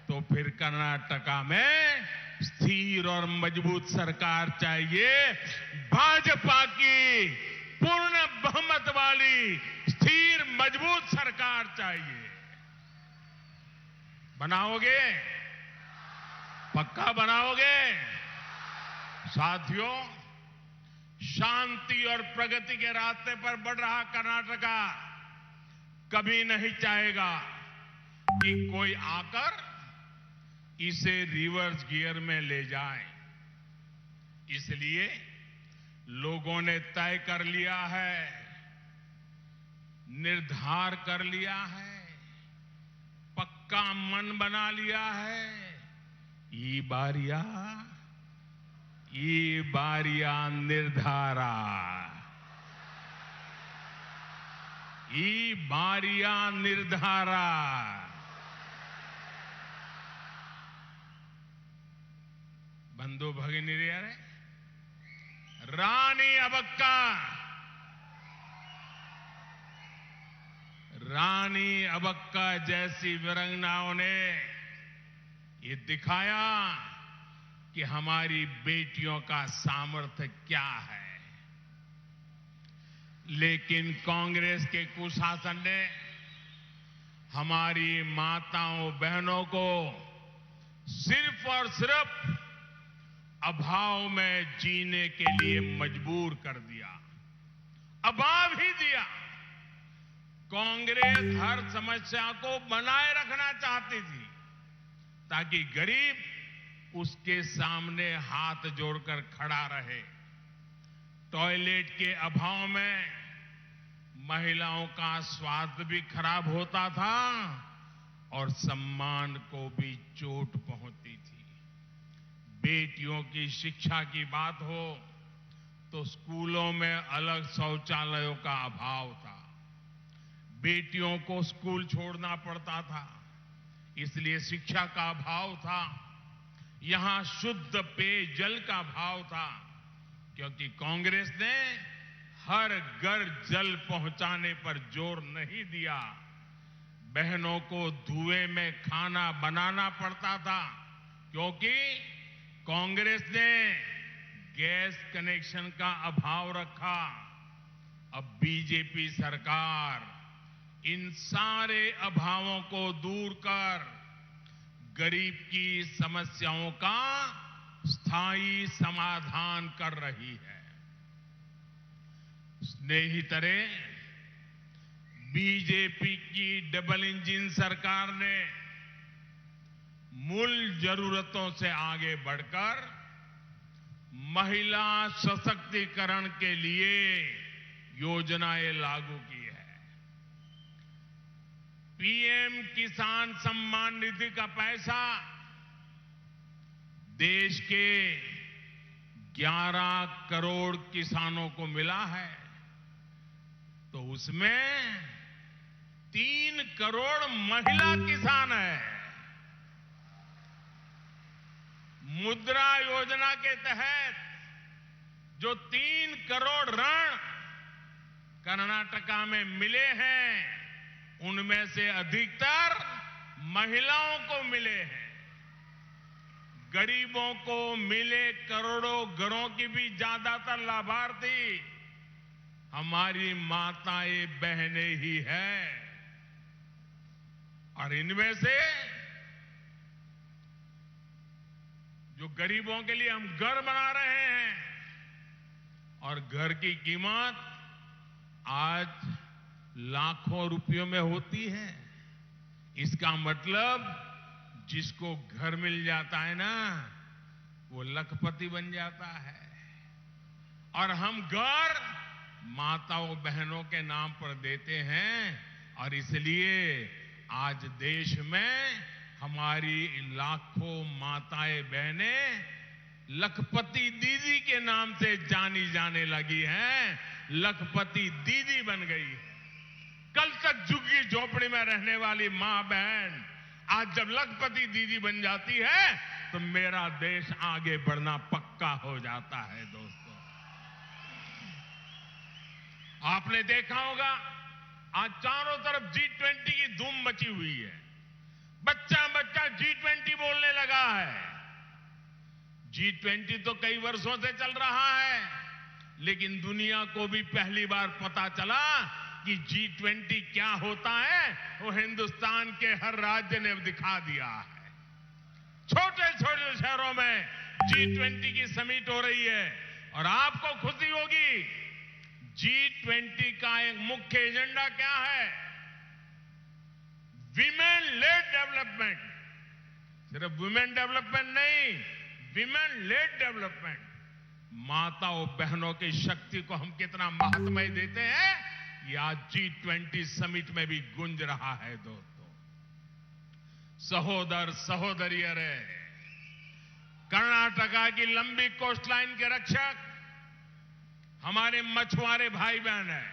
तो फिर कर्नाटका में स्थिर और मजबूत सरकार चाहिए, भाजपा की पूर्ण बहुमत वाली स्थिर मजबूत सरकार चाहिए। बनाओगे? पक्का बनाओगे? साथियों, शांति और प्रगति के रास्ते पर बढ़ रहा कर्नाटका कभी नहीं चाहेगा कि कोई आकर इसे रिवर्स गियर में ले जाए। इसलिए लोगों ने तय कर लिया है, निर्धार कर लिया है, पक्का मन बना लिया है। ई बारिया निर्धारा, ई बारिया निर्धारा। बंधु भगिनीरे, रानी अबक्का जैसी वीरांगनाओं ने ये दिखाया कि हमारी बेटियों का सामर्थ्य क्या है। लेकिन कांग्रेस के कुशासन ने हमारी माताओं बहनों को सिर्फ और सिर्फ अभाव में जीने के लिए मजबूर कर दिया, अभाव ही दिया। कांग्रेस हर समस्या को बनाए रखना चाहती थी ताकि गरीब उसके सामने हाथ जोड़कर खड़ा रहे। टॉयलेट के अभाव में महिलाओं का स्वास्थ्य भी खराब होता था और सम्मान को भी चोट पहुंचती थी। बेटियों की शिक्षा की बात हो तो स्कूलों में अलग शौचालयों का अभाव था, बेटियों को स्कूल छोड़ना पड़ता था, इसलिए शिक्षा का अभाव था। यहां शुद्ध पेयजल का अभाव था, क्योंकि कांग्रेस ने हर घर जल पहुंचाने पर जोर नहीं दिया। बहनों को धुएं में खाना बनाना पड़ता था, क्योंकि कांग्रेस ने गैस कनेक्शन का अभाव रखा। अब बीजेपी सरकार इन सारे अभावों को दूर कर गरीब की समस्याओं का स्थायी समाधान कर रही है। स्नेहितरे, बीजेपी की डबल इंजन सरकार ने मूल जरूरतों से आगे बढ़कर महिला सशक्तिकरण के लिए योजनाएं लागू की है। पीएम किसान सम्मान निधि का पैसा देश के 11 करोड़ किसानों को मिला है, तो उसमें 3 करोड़ महिला किसान है। मुद्रा योजना के तहत जो 3 करोड़ ऋण कर्नाटका में मिले हैं, उनमें से अधिकतर महिलाओं को मिले हैं। गरीबों को मिले करोड़ों घरों की भी ज्यादातर लाभार्थी हमारी माताएं बहनें ही हैं। और इनमें से जो गरीबों के लिए हम घर बना रहे हैं, और घर की कीमत आज लाखों रुपयों में होती है। इसका मतलब जिसको घर मिल जाता है ना, वो लखपति बन जाता है। और हम घर माताओं बहनों के नाम पर देते हैं, और इसलिए आज देश में हमारी लाखों माताएं बहनें लखपति दीदी के नाम से जानी जाने लगी हैं, लखपति दीदी बन गई है। कल तक झुग्गी झोपड़ी में रहने वाली मां बहन आज जब लखपति दीदी बन जाती है तो मेरा देश आगे बढ़ना पक्का हो जाता है। दोस्तों, आपने देखा होगा आज चारों तरफ G20 की धूम मची हुई है। बच्चा बच्चा G20 बोलने लगा है। G20 तो कई वर्षों से चल रहा है, लेकिन दुनिया को भी पहली बार पता चला कि G20 क्या होता है। वो हिंदुस्तान के हर राज्य ने दिखा दिया है। छोटे छोटे शहरों में G20 की समिट हो रही है और आपको खुशी होगी, G20 का एक मुख्य एजेंडा क्या है? Women lead development. सिर्फ वुमेन डेवलपमेंट नहीं, विमेन लेड डेवलपमेंट। माताओं बहनों की शक्ति को हम कितना महत्व देते हैं, ये आज G20 समिट में भी गूंज रहा है। दोस्तों, सहोदर सहोदरियर है, कर्नाटका की लंबी कोस्टलाइन के रक्षक हमारे मछुआरे भाई बहन हैं,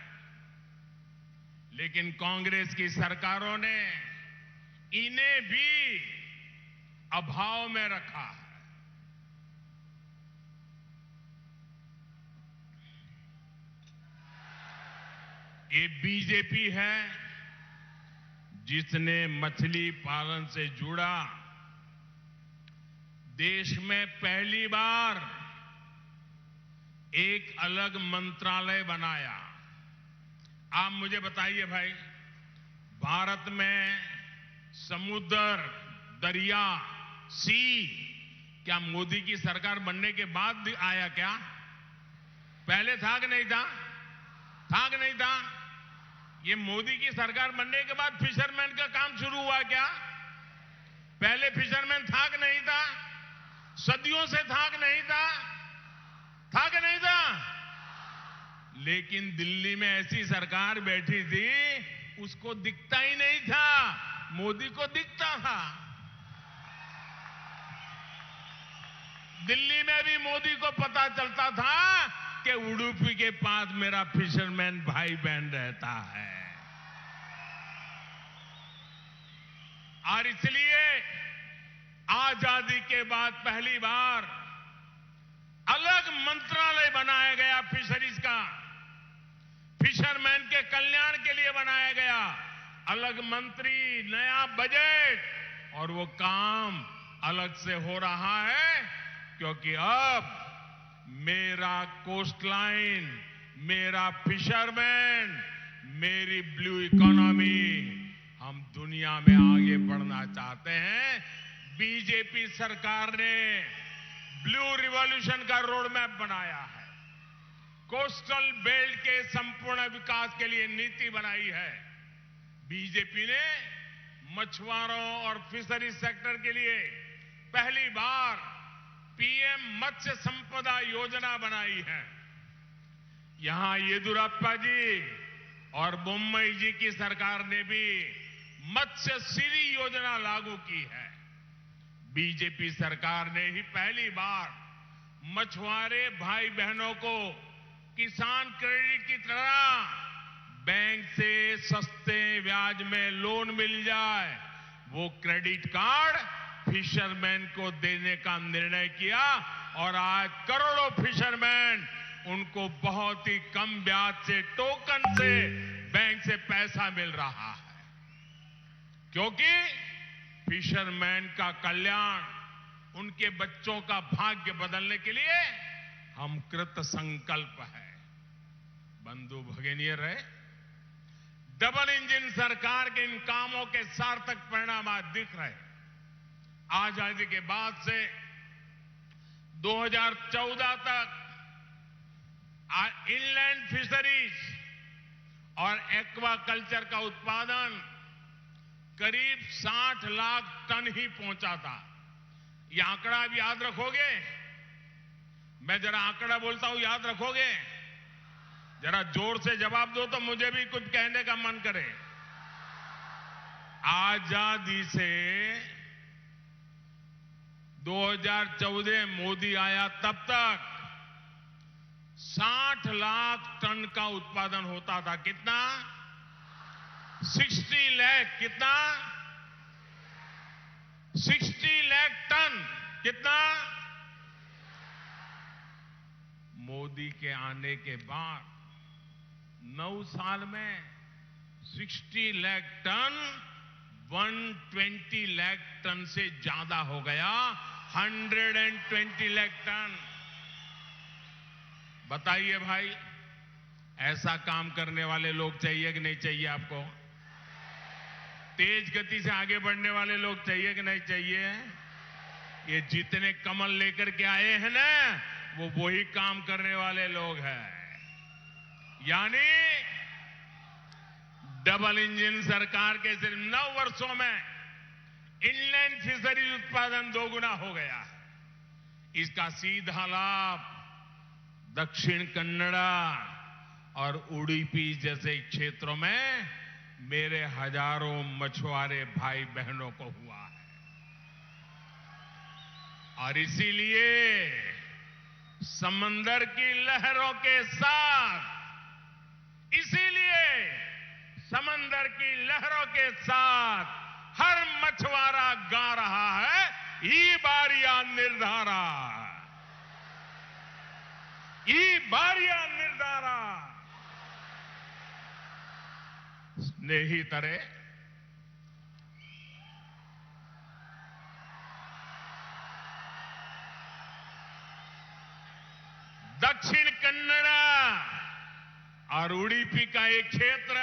लेकिन कांग्रेस की सरकारों ने इन्हें भी अभाव में रखा है। ये बीजेपी है जिसने मछली पालन से जुड़ा देश में पहली बार एक अलग मंत्रालय बनाया। आप मुझे बताइए भाई, भारत में समुद्र, दरिया, सी क्या मोदी की सरकार बनने के बाद आया क्या? पहले था कि नहीं था? था कि नहीं था? ये मोदी की सरकार बनने के बाद फिशरमैन का काम शुरू हुआ क्या? पहले फिशरमैन था कि नहीं था? सदियों से था कि नहीं था? था कि नहीं था? लेकिन दिल्ली में ऐसी सरकार बैठी थी, उसको दिखता ही नहीं था, मोदी को दिखता था। दिल्ली में भी मोदी को पता चलता था कि उडुपी के पास मेरा फिशरमैन भाई बहन रहता है। और इसलिए आजादी के बाद पहली बार अलग मंत्रालय बनाया गया फिशरीज का, फिशरमैन के कल्याण के लिए बनाया गया अलग मंत्री, नया बजट, और वो काम अलग से हो रहा है क्योंकि अब मेरा कोस्टलाइन, मेरा फिशरमैन, मेरी ब्लू इकोनॉमी, हम दुनिया में आगे बढ़ना चाहते हैं। बीजेपी सरकार ने ब्लू रिवॉल्यूशन का रोड मैप बनाया है, कोस्टल बेल्ट के संपूर्ण विकास के लिए नीति बनाई है। बीजेपी ने मछुआरों और फिशरी सेक्टर के लिए पहली बार पीएम मत्स्य संपदा योजना बनाई है। यहां येदियुरप्पा जी और बोम्मई जी की सरकार ने भी मत्स्य सिरी योजना लागू की है। बीजेपी सरकार ने ही पहली बार मछुआरे भाई बहनों को किसान क्रेडिट की तरह बैंक से सस्ते ब्याज में लोन मिल जाए, वो क्रेडिट कार्ड फिशरमैन को देने का निर्णय किया और आज करोड़ों फिशरमैन उनको बहुत ही कम ब्याज से, टोकन से बैंक से पैसा मिल रहा है। क्योंकि फिशरमैन का कल्याण, उनके बच्चों का भाग्य बदलने के लिए हम कृत संकल्प है। बंधु भगिनीयर है, डबल इंजन सरकार के इन कामों के सार्थक परिणाम आज दिख रहे। आजादी के बाद से 2014 तक इनलैंड फिशरीज और एक्वाकल्चर का उत्पादन करीब 60 लाख टन ही पहुंचा था। ये आंकड़ा आप याद रखोगे? मैं जरा आंकड़ा बोलता हूं, याद रखोगे? जरा जोर से जवाब दो तो मुझे भी कुछ कहने का मन करे। आजादी से 2014 मोदी आया तब तक 60 लाख टन का उत्पादन होता था। कितना? 60 लाख। कितना? 60 लाख टन। कितना? मोदी के आने के बाद 9 साल में 60 लाख टन 120 लाख टन से ज्यादा हो गया। 120 लाख टन। बताइए भाई, ऐसा काम करने वाले लोग चाहिए कि नहीं चाहिए आपको? तेज गति से आगे बढ़ने वाले लोग चाहिए कि नहीं चाहिए? ये जितने कमल लेकर के आए हैं ना, वो वही काम करने वाले लोग हैं। यानी डबल इंजन सरकार के सिर्फ 9 वर्षों में इनलैंड फिशरीज उत्पादन 2 गुना हो गया है। इसका सीधा लाभ दक्षिण कन्नड़ा और उडुपी जैसे क्षेत्रों में मेरे हजारों मछुआरे भाई बहनों को हुआ है। और इसीलिए समंदर की लहरों के साथ, हर मछुआरा गा रहा है, ई बारिया निर्धारा, ई बारिया निर्धारा। स्नेहितरे, दक्षिण कन्नड़ा और उडुपी का एक क्षेत्र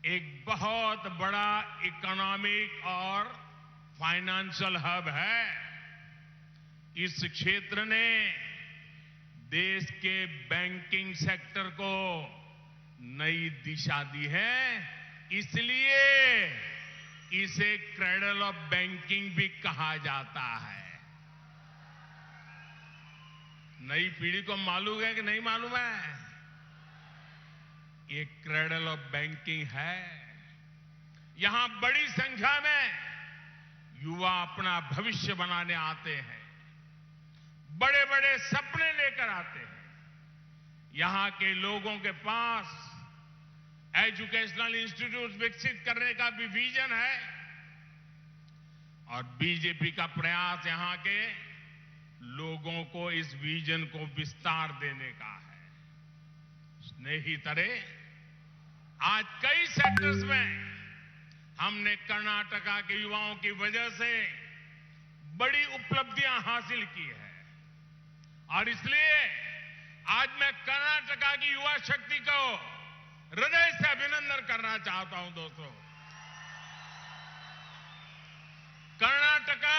एक बहुत बड़ा इकोनॉमिक और फाइनेंशियल हब है। इस क्षेत्र ने देश के बैंकिंग सेक्टर को नई दिशा दी है। इसलिए इसे क्रेडल ऑफ बैंकिंग भी कहा जाता है। नई पीढ़ी को मालूम है कि नहीं मालूम है? ये क्रेडल ऑफ बैंकिंग है। यहां बड़ी संख्या में युवा अपना भविष्य बनाने आते हैं, बड़े बड़े सपने लेकर आते हैं। यहां के लोगों के पास एजुकेशनल इंस्टीट्यूट विकसित करने का भी विजन है और बीजेपी का प्रयास यहां के लोगों को इस विजन को विस्तार देने का है। स्नेहितरे, आज कई सेक्टर्स में हमने कर्नाटका के युवाओं की वजह से बड़ी उपलब्धियां हासिल की है और इसलिए आज मैं कर्नाटका की युवा शक्ति को हृदय से अभिनंदन करना चाहता हूं। दोस्तों, कर्नाटका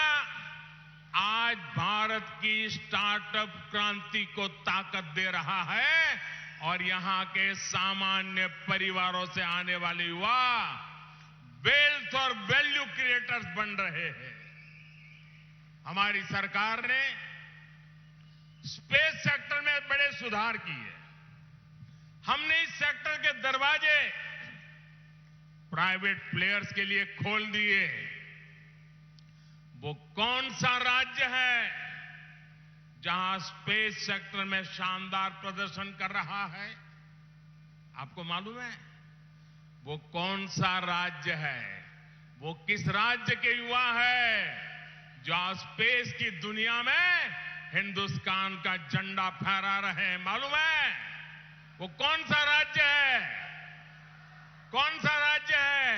आज भारत की स्टार्टअप क्रांति को ताकत दे रहा है और यहां के सामान्य परिवारों से आने वाले युवा वेल्थ और वैल्यू क्रिएटर्स बन रहे हैं। हमारी सरकार ने स्पेस सेक्टर में बड़े सुधार किए। हमने इस सेक्टर के दरवाजे प्राइवेट प्लेयर्स के लिए खोल दिए। वो कौन सा राज्य है जहां स्पेस सेक्टर में शानदार प्रदर्शन कर रहा है? आपको मालूम है वो कौन सा राज्य है? वो किस राज्य के युवा है जो स्पेस की दुनिया में हिंदुस्तान का झंडा फहरा रहे हैं? मालूम है वो कौन सा राज्य है? कौन सा राज्य है?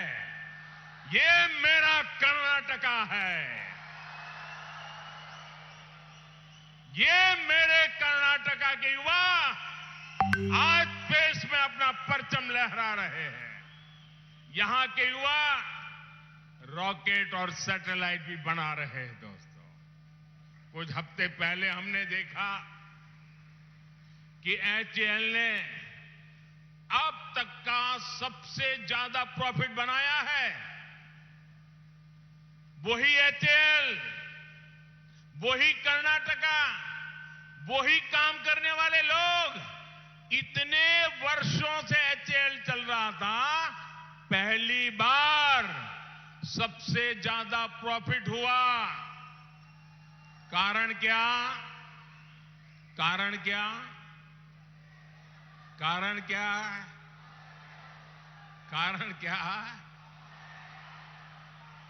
ये मेरा कर्नाटका है। ये मेरे कर्नाटका के युवा आज स्पेस में अपना परचम लहरा रहे हैं। यहां के युवा रॉकेट और सैटेलाइट भी बना रहे हैं। दोस्तों, कुछ हफ्ते पहले हमने देखा कि HAL ने अब तक का सबसे ज्यादा प्रॉफिट बनाया है। वही HAL, वही कर्नाटका, वही काम करने वाले लोग। इतने वर्षों से HAL चल रहा था, पहली बार सबसे ज्यादा प्रॉफिट हुआ। कारण क्या? कारण क्या? कारण क्या? कारण क्या?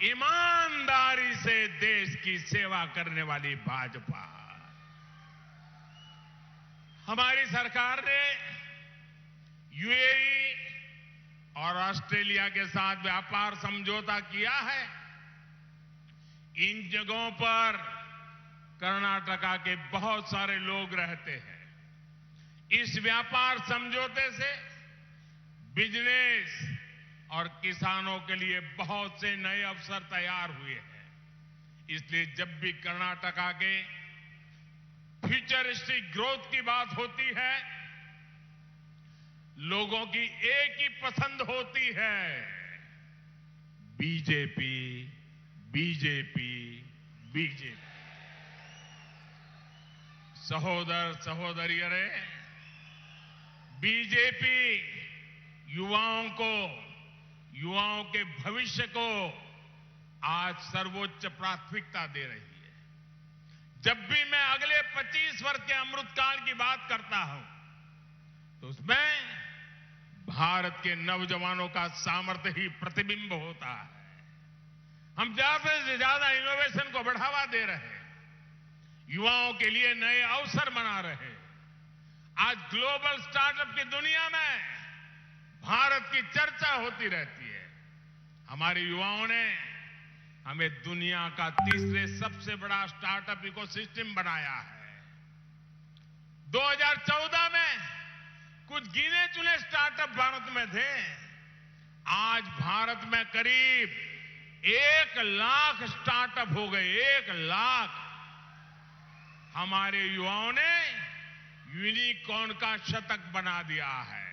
ईमानदारी से देश की सेवा करने वाली भाजपा। हमारी सरकार ने UAE और ऑस्ट्रेलिया के साथ व्यापार समझौता किया है। इन जगहों पर कर्नाटका के बहुत सारे लोग रहते हैं। इस व्यापार समझौते से बिजनेस और किसानों के लिए बहुत से नए अवसर तैयार हुए हैं। इसलिए जब भी कर्नाटका के फ्यूचरिस्टिक ग्रोथ की बात होती है, लोगों की एक ही पसंद होती है, बीजेपी, बीजेपी, बीजेपी। सहोदर सहोदरियों, बीजेपी युवाओं के भविष्य को आज सर्वोच्च प्राथमिकता दे रही है। जब भी मैं अगले 25 वर्ष के अमृतकाल की बात करता हूं, तो उसमें भारत के नौजवानों का सामर्थ्य ही प्रतिबिंब होता है। हम ज्यादा से ज्यादा इनोवेशन को बढ़ावा दे रहे हैं, युवाओं के लिए नए अवसर बना रहे हैं। आज ग्लोबल स्टार्टअप की दुनिया में भारत की चर्चा होती रहती है। हमारे युवाओं ने हमें दुनिया का तीसरे सबसे बड़ा स्टार्टअप इकोसिस्टम बनाया है। 2014 में कुछ गिने चुने स्टार्टअप भारत में थे। आज भारत में करीब 1 लाख स्टार्टअप हो गए। 1 लाख। हमारे युवाओं ने यूनिकॉर्न का शतक बना दिया है।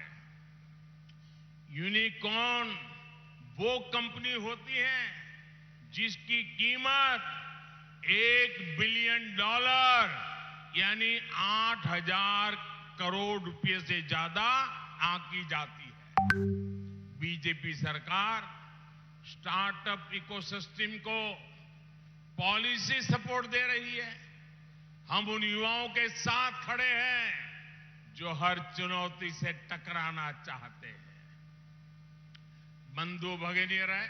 यूनिकॉर्न वो कंपनी होती है जिसकी कीमत $1 बिलियन यानी 8,000 करोड़ रुपए से ज्यादा आंकी जाती है। बीजेपी सरकार स्टार्टअप इकोसिस्टम को पॉलिसी सपोर्ट दे रही है। हम उन युवाओं के साथ खड़े हैं जो हर चुनौती से टकराना चाहते हैं। बंधु भगिनी रहे,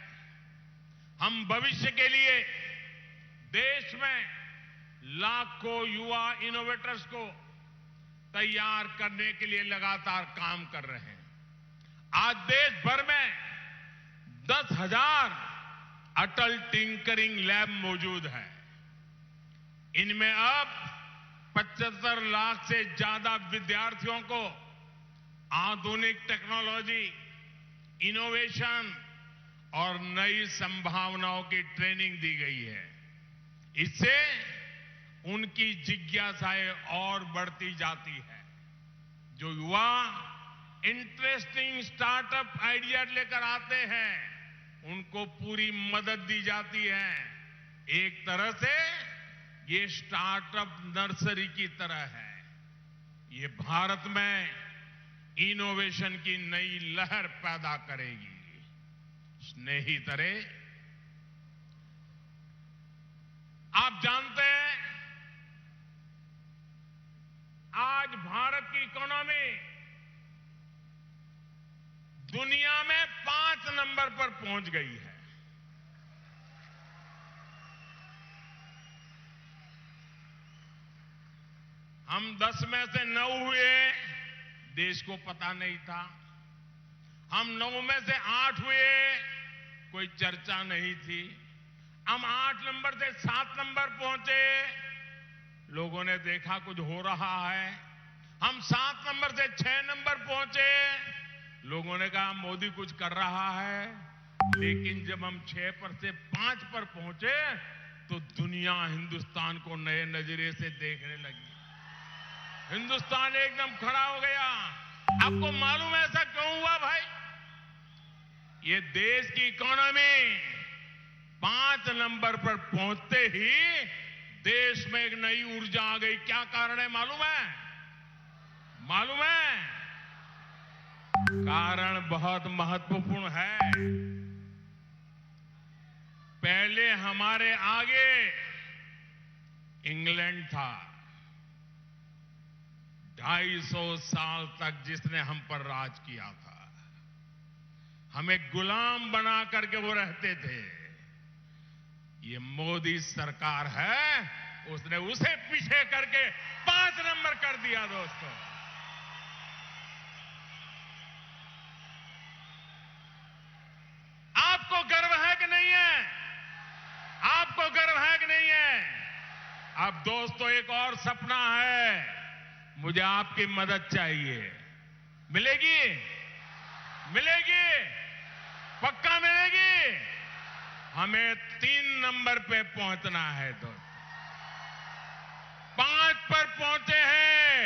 हम भविष्य के लिए देश में लाखों युवा इनोवेटर्स को तैयार करने के लिए लगातार काम कर रहे हैं। आज देश भर में 10,000 अटल टिंकरिंग लैब मौजूद है। इनमें अब 75 लाख से ज्यादा विद्यार्थियों को आधुनिक टेक्नोलॉजी, इनोवेशन और नई संभावनाओं की ट्रेनिंग दी गई है। इससे उनकी जिज्ञासाएं और बढ़ती जाती है। जो युवा इंटरेस्टिंग स्टार्टअप आइडिया लेकर आते हैं, उनको पूरी मदद दी जाती है। एक तरह से ये स्टार्टअप नर्सरी की तरह है। ये भारत में इनोवेशन की नई लहर पैदा करेगी। स्नेहितरे, आप जानते हैं आज भारत की इकोनॉमी दुनिया में 5 नंबर पर पहुंच गई है। हम 10 में से 9 हुए, देश को पता नहीं था। हम 9 में से 8 हुए, कोई चर्चा नहीं थी। हम 8 नंबर से 7 नंबर पहुंचे, लोगों ने देखा कुछ हो रहा है। हम 7 नंबर से 6 नंबर पहुंचे, लोगों ने कहा मोदी कुछ कर रहा है। लेकिन जब हम 6 पर से 5 पर पहुंचे, तो दुनिया हिंदुस्तान को नए नजरिए से देखने लगी। हिंदुस्तान एकदम खड़ा हो गया। आपको मालूम है ऐसा क्यों हुआ भाई? ये देश की इकोनॉमी 5 नंबर पर पहुंचते ही देश में एक नई ऊर्जा आ गई। क्या कारण है मालूम है? मालूम है? कारण बहुत महत्वपूर्ण है। पहले हमारे आगे इंग्लैंड था, 250 साल तक जिसने हम पर राज किया था। हमें गुलाम बना करके वो रहते थे। ये मोदी सरकार है, उसने उसे पीछे करके 5 नंबर कर दिया। दोस्तों, आपको गर्व है कि नहीं है? आपको गर्व है कि नहीं है? अब दोस्तों, एक और सपना है। मुझे आपकी मदद चाहिए। मिलेगी? मिलेगी? पक्का मिलेगी? हमें 3 नंबर पे पहुंचना है। तो 5 पर पहुंचे हैं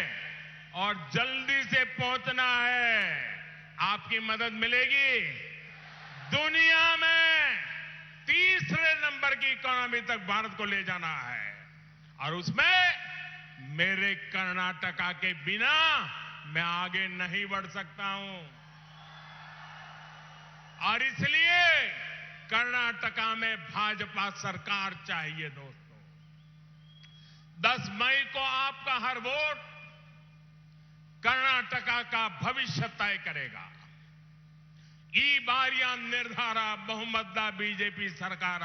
और जल्दी से पहुंचना है। आपकी मदद मिलेगी। दुनिया में तीसरे नंबर की इकोनॉमी तक भारत को ले जाना है और उसमें मेरे कर्नाटका के बिना मैं आगे नहीं बढ़ सकता हूं। और इसलिए कर्नाटका में भाजपा सरकार चाहिए दोस्तों। 10 मई को आपका हर वोट कर्नाटका का भविष्य तय करेगा। ई बारिया निर्धारा बहुमतदा बीजेपी सरकार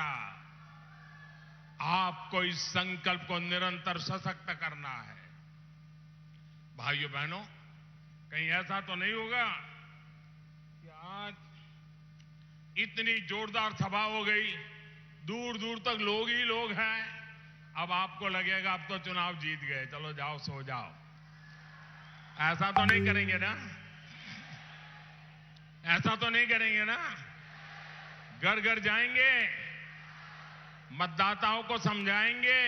आपको इस संकल्प को निरंतर सशक्त करना है। भाइयों बहनों, कहीं ऐसा तो नहीं होगा कि आज इतनी जोरदार सभा हो गई, दूर दूर तक लोग ही लोग हैं, अब आपको लगेगा अब तो चुनाव जीत गए, चलो जाओ सो जाओ। ऐसा तो नहीं करेंगे ना? ऐसा तो नहीं करेंगे ना? घर घर जाएंगे, मतदाताओं को समझाएंगे,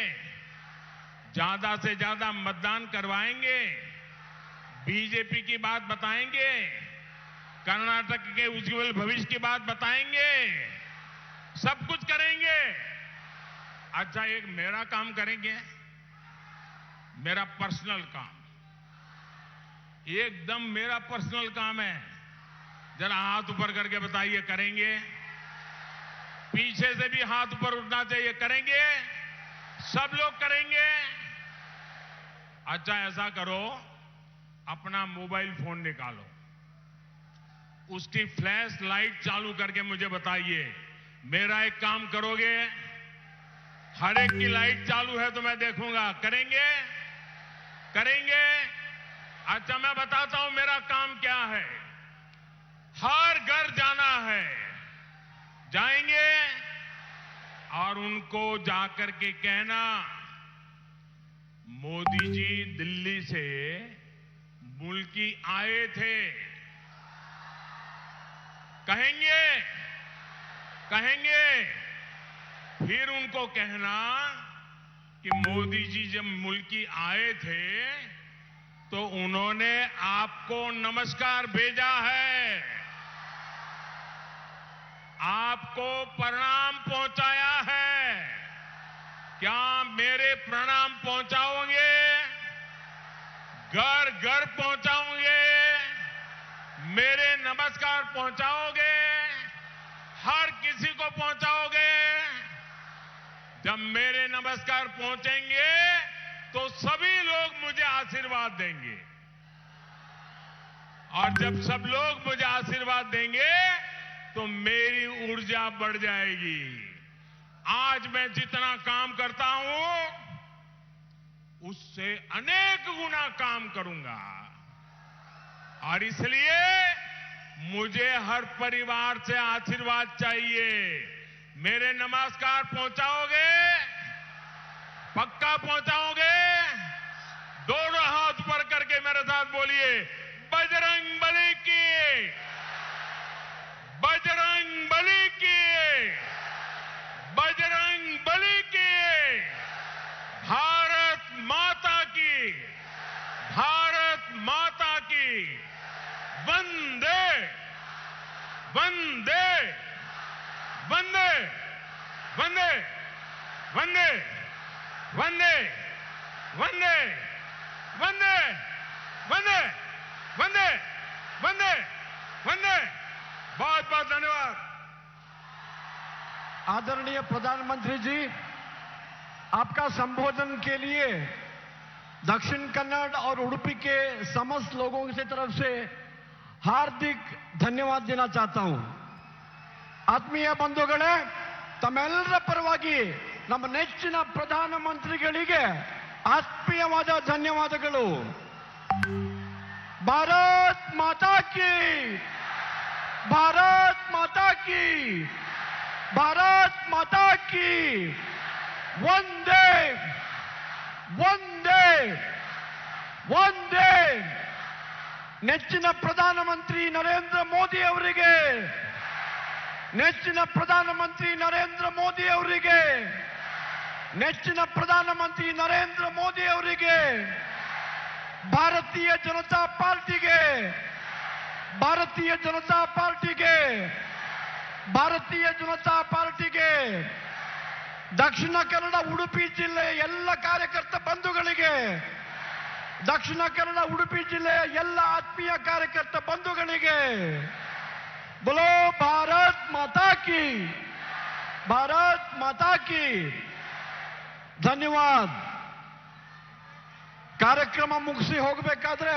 ज्यादा से ज्यादा मतदान करवाएंगे, बीजेपी की बात बताएंगे, कर्नाटक के उज्जवल भविष्य की बात बताएंगे, सब कुछ करेंगे। अच्छा, एक मेरा काम करेंगे, मेरा पर्सनल काम, एकदम मेरा पर्सनल काम है। जरा हाथ ऊपर करके बताइए, करेंगे? पीछे से भी हाथ ऊपर उठना चाहिए, करेंगे? सब लोग करेंगे? अच्छा, ऐसा करो, अपना मोबाइल फोन निकालो, उसकी फ्लैश लाइट चालू करके मुझे बताइए, मेरा एक काम करोगे? हर एक की लाइट चालू है तो मैं देखूंगा। करेंगे? करेंगे? अच्छा, मैं बताता हूं मेरा काम क्या है। हर घर जाना है, जाएंगे और उनको जाकर के कहना, मोदी जी दिल्ली से मुल्की आए थे। कहेंगे? कहेंगे? फिर उनको कहना कि मोदी जी जब मुल्की आए थे तो उन्होंने आपको नमस्कार भेजा है, आपको प्रणाम पहुंचाया है। क्या मेरे प्रणाम पहुंचाओगे? घर घर पहुंचाओगे? मेरे नमस्कार पहुंचाओगे? हर किसी को पहुंचाओगे? जब मेरे नमस्कार पहुंचेंगे तो सभी लोग मुझे आशीर्वाद देंगे, और जब सब लोग मुझे आशीर्वाद देंगे तो मेरी ऊर्जा बढ़ जाएगी। आज मैं जितना काम करता हूं उससे अनेक गुना काम करूंगा, और इसलिए मुझे हर परिवार से आशीर्वाद चाहिए। मेरे नमस्कार पहुंचाओगे? पक्का पहुंचाओगे? दोनों हाथ ऊपर करके मेरे साथ बोलिए, बजरंग बली की, बजरंग बली की, बजरंग बली की, भारत माता की, भारत माता की, वंदे वंदे वंदे वंदे वंदे वंदे वंदे वंदे वंदे वंदे वंदे वंदे। बहुत बहुत धन्यवाद। आदरणीय प्रधानमंत्री जी, आपका संबोधन के लिए दक्षिण कन्नड़ और उडुपी के समस्त लोगों की तरफ से हार्दिक धन्यवाद देना चाहता हूं। ಆತ್ಮೀಯ ಬಂಧುಗಳೇ, ತಮ್ಮೆಲ್ಲರ ಪರವಾಗಿ ನಮ್ಮ ನೆಚ್ಚಿನ ಪ್ರಧಾನಮಂತ್ರಿಗಳಿಗೆ ಆತ್ಮೀಯವಾದ ಧನ್ಯವಾದಗಳು। ಭಾರತ್ ಮಾತಾ ಕಿ, ಭಾರತ್ ಮಾತಾ ಕಿ, ಭಾರತ್ ಮಾತಾ ಕಿ, ವಂದೇ ವಂದೇ ವಂದೇ। ನೆಚ್ಚಿನ ಪ್ರಧಾನಮಂತ್ರಿ ನರೇಂದ್ರ ಮೋದಿ ಅವರಿಗೆ ನೆಚ್ಚಿನ ಪ್ರಧಾನಮಂತ್ರಿ ನರೇಂದ್ರ ಮೋದಿ ಅವರಿಗೆ, ನೆಚ್ಚಿನ ಪ್ರಧಾನಮಂತ್ರಿ ನರೇಂದ್ರ ಮೋದಿ ಅವರಿಗೆ, ಭಾರತೀಯ ಜನತಾ ಪಾರ್ಟಿಗೆ, ಭಾರತೀಯ ಜನತಾ ಪಾರ್ಟಿಗೆ, ಭಾರತೀಯ ಜನತಾ ಪಾರ್ಟಿಗೆ, ದಕ್ಷಿಣ ಕನ್ನಡ ಉಡುಪಿ ಜಿಲ್ಲೆಯ ಎಲ್ಲ ಕಾರ್ಯಕರ್ತ ಬಂಧುಗಳಿಗೆ, ದಕ್ಷಿಣ ಕನ್ನಡ ಉಡುಪಿ ಜಿಲ್ಲೆಯ ಎಲ್ಲ ಆತ್ಮೀಯ ಕಾರ್ಯಕರ್ತ ಬಂಧುಗಳಿಗೆ बोलो भारत माता की, भारत माता की। ಧನ್ಯವಾದ. ಕಾರ್ಯಕ್ರಮ ಮುಗಿಸಿ ಹೋಗಬೇಕಾದ್ರೆ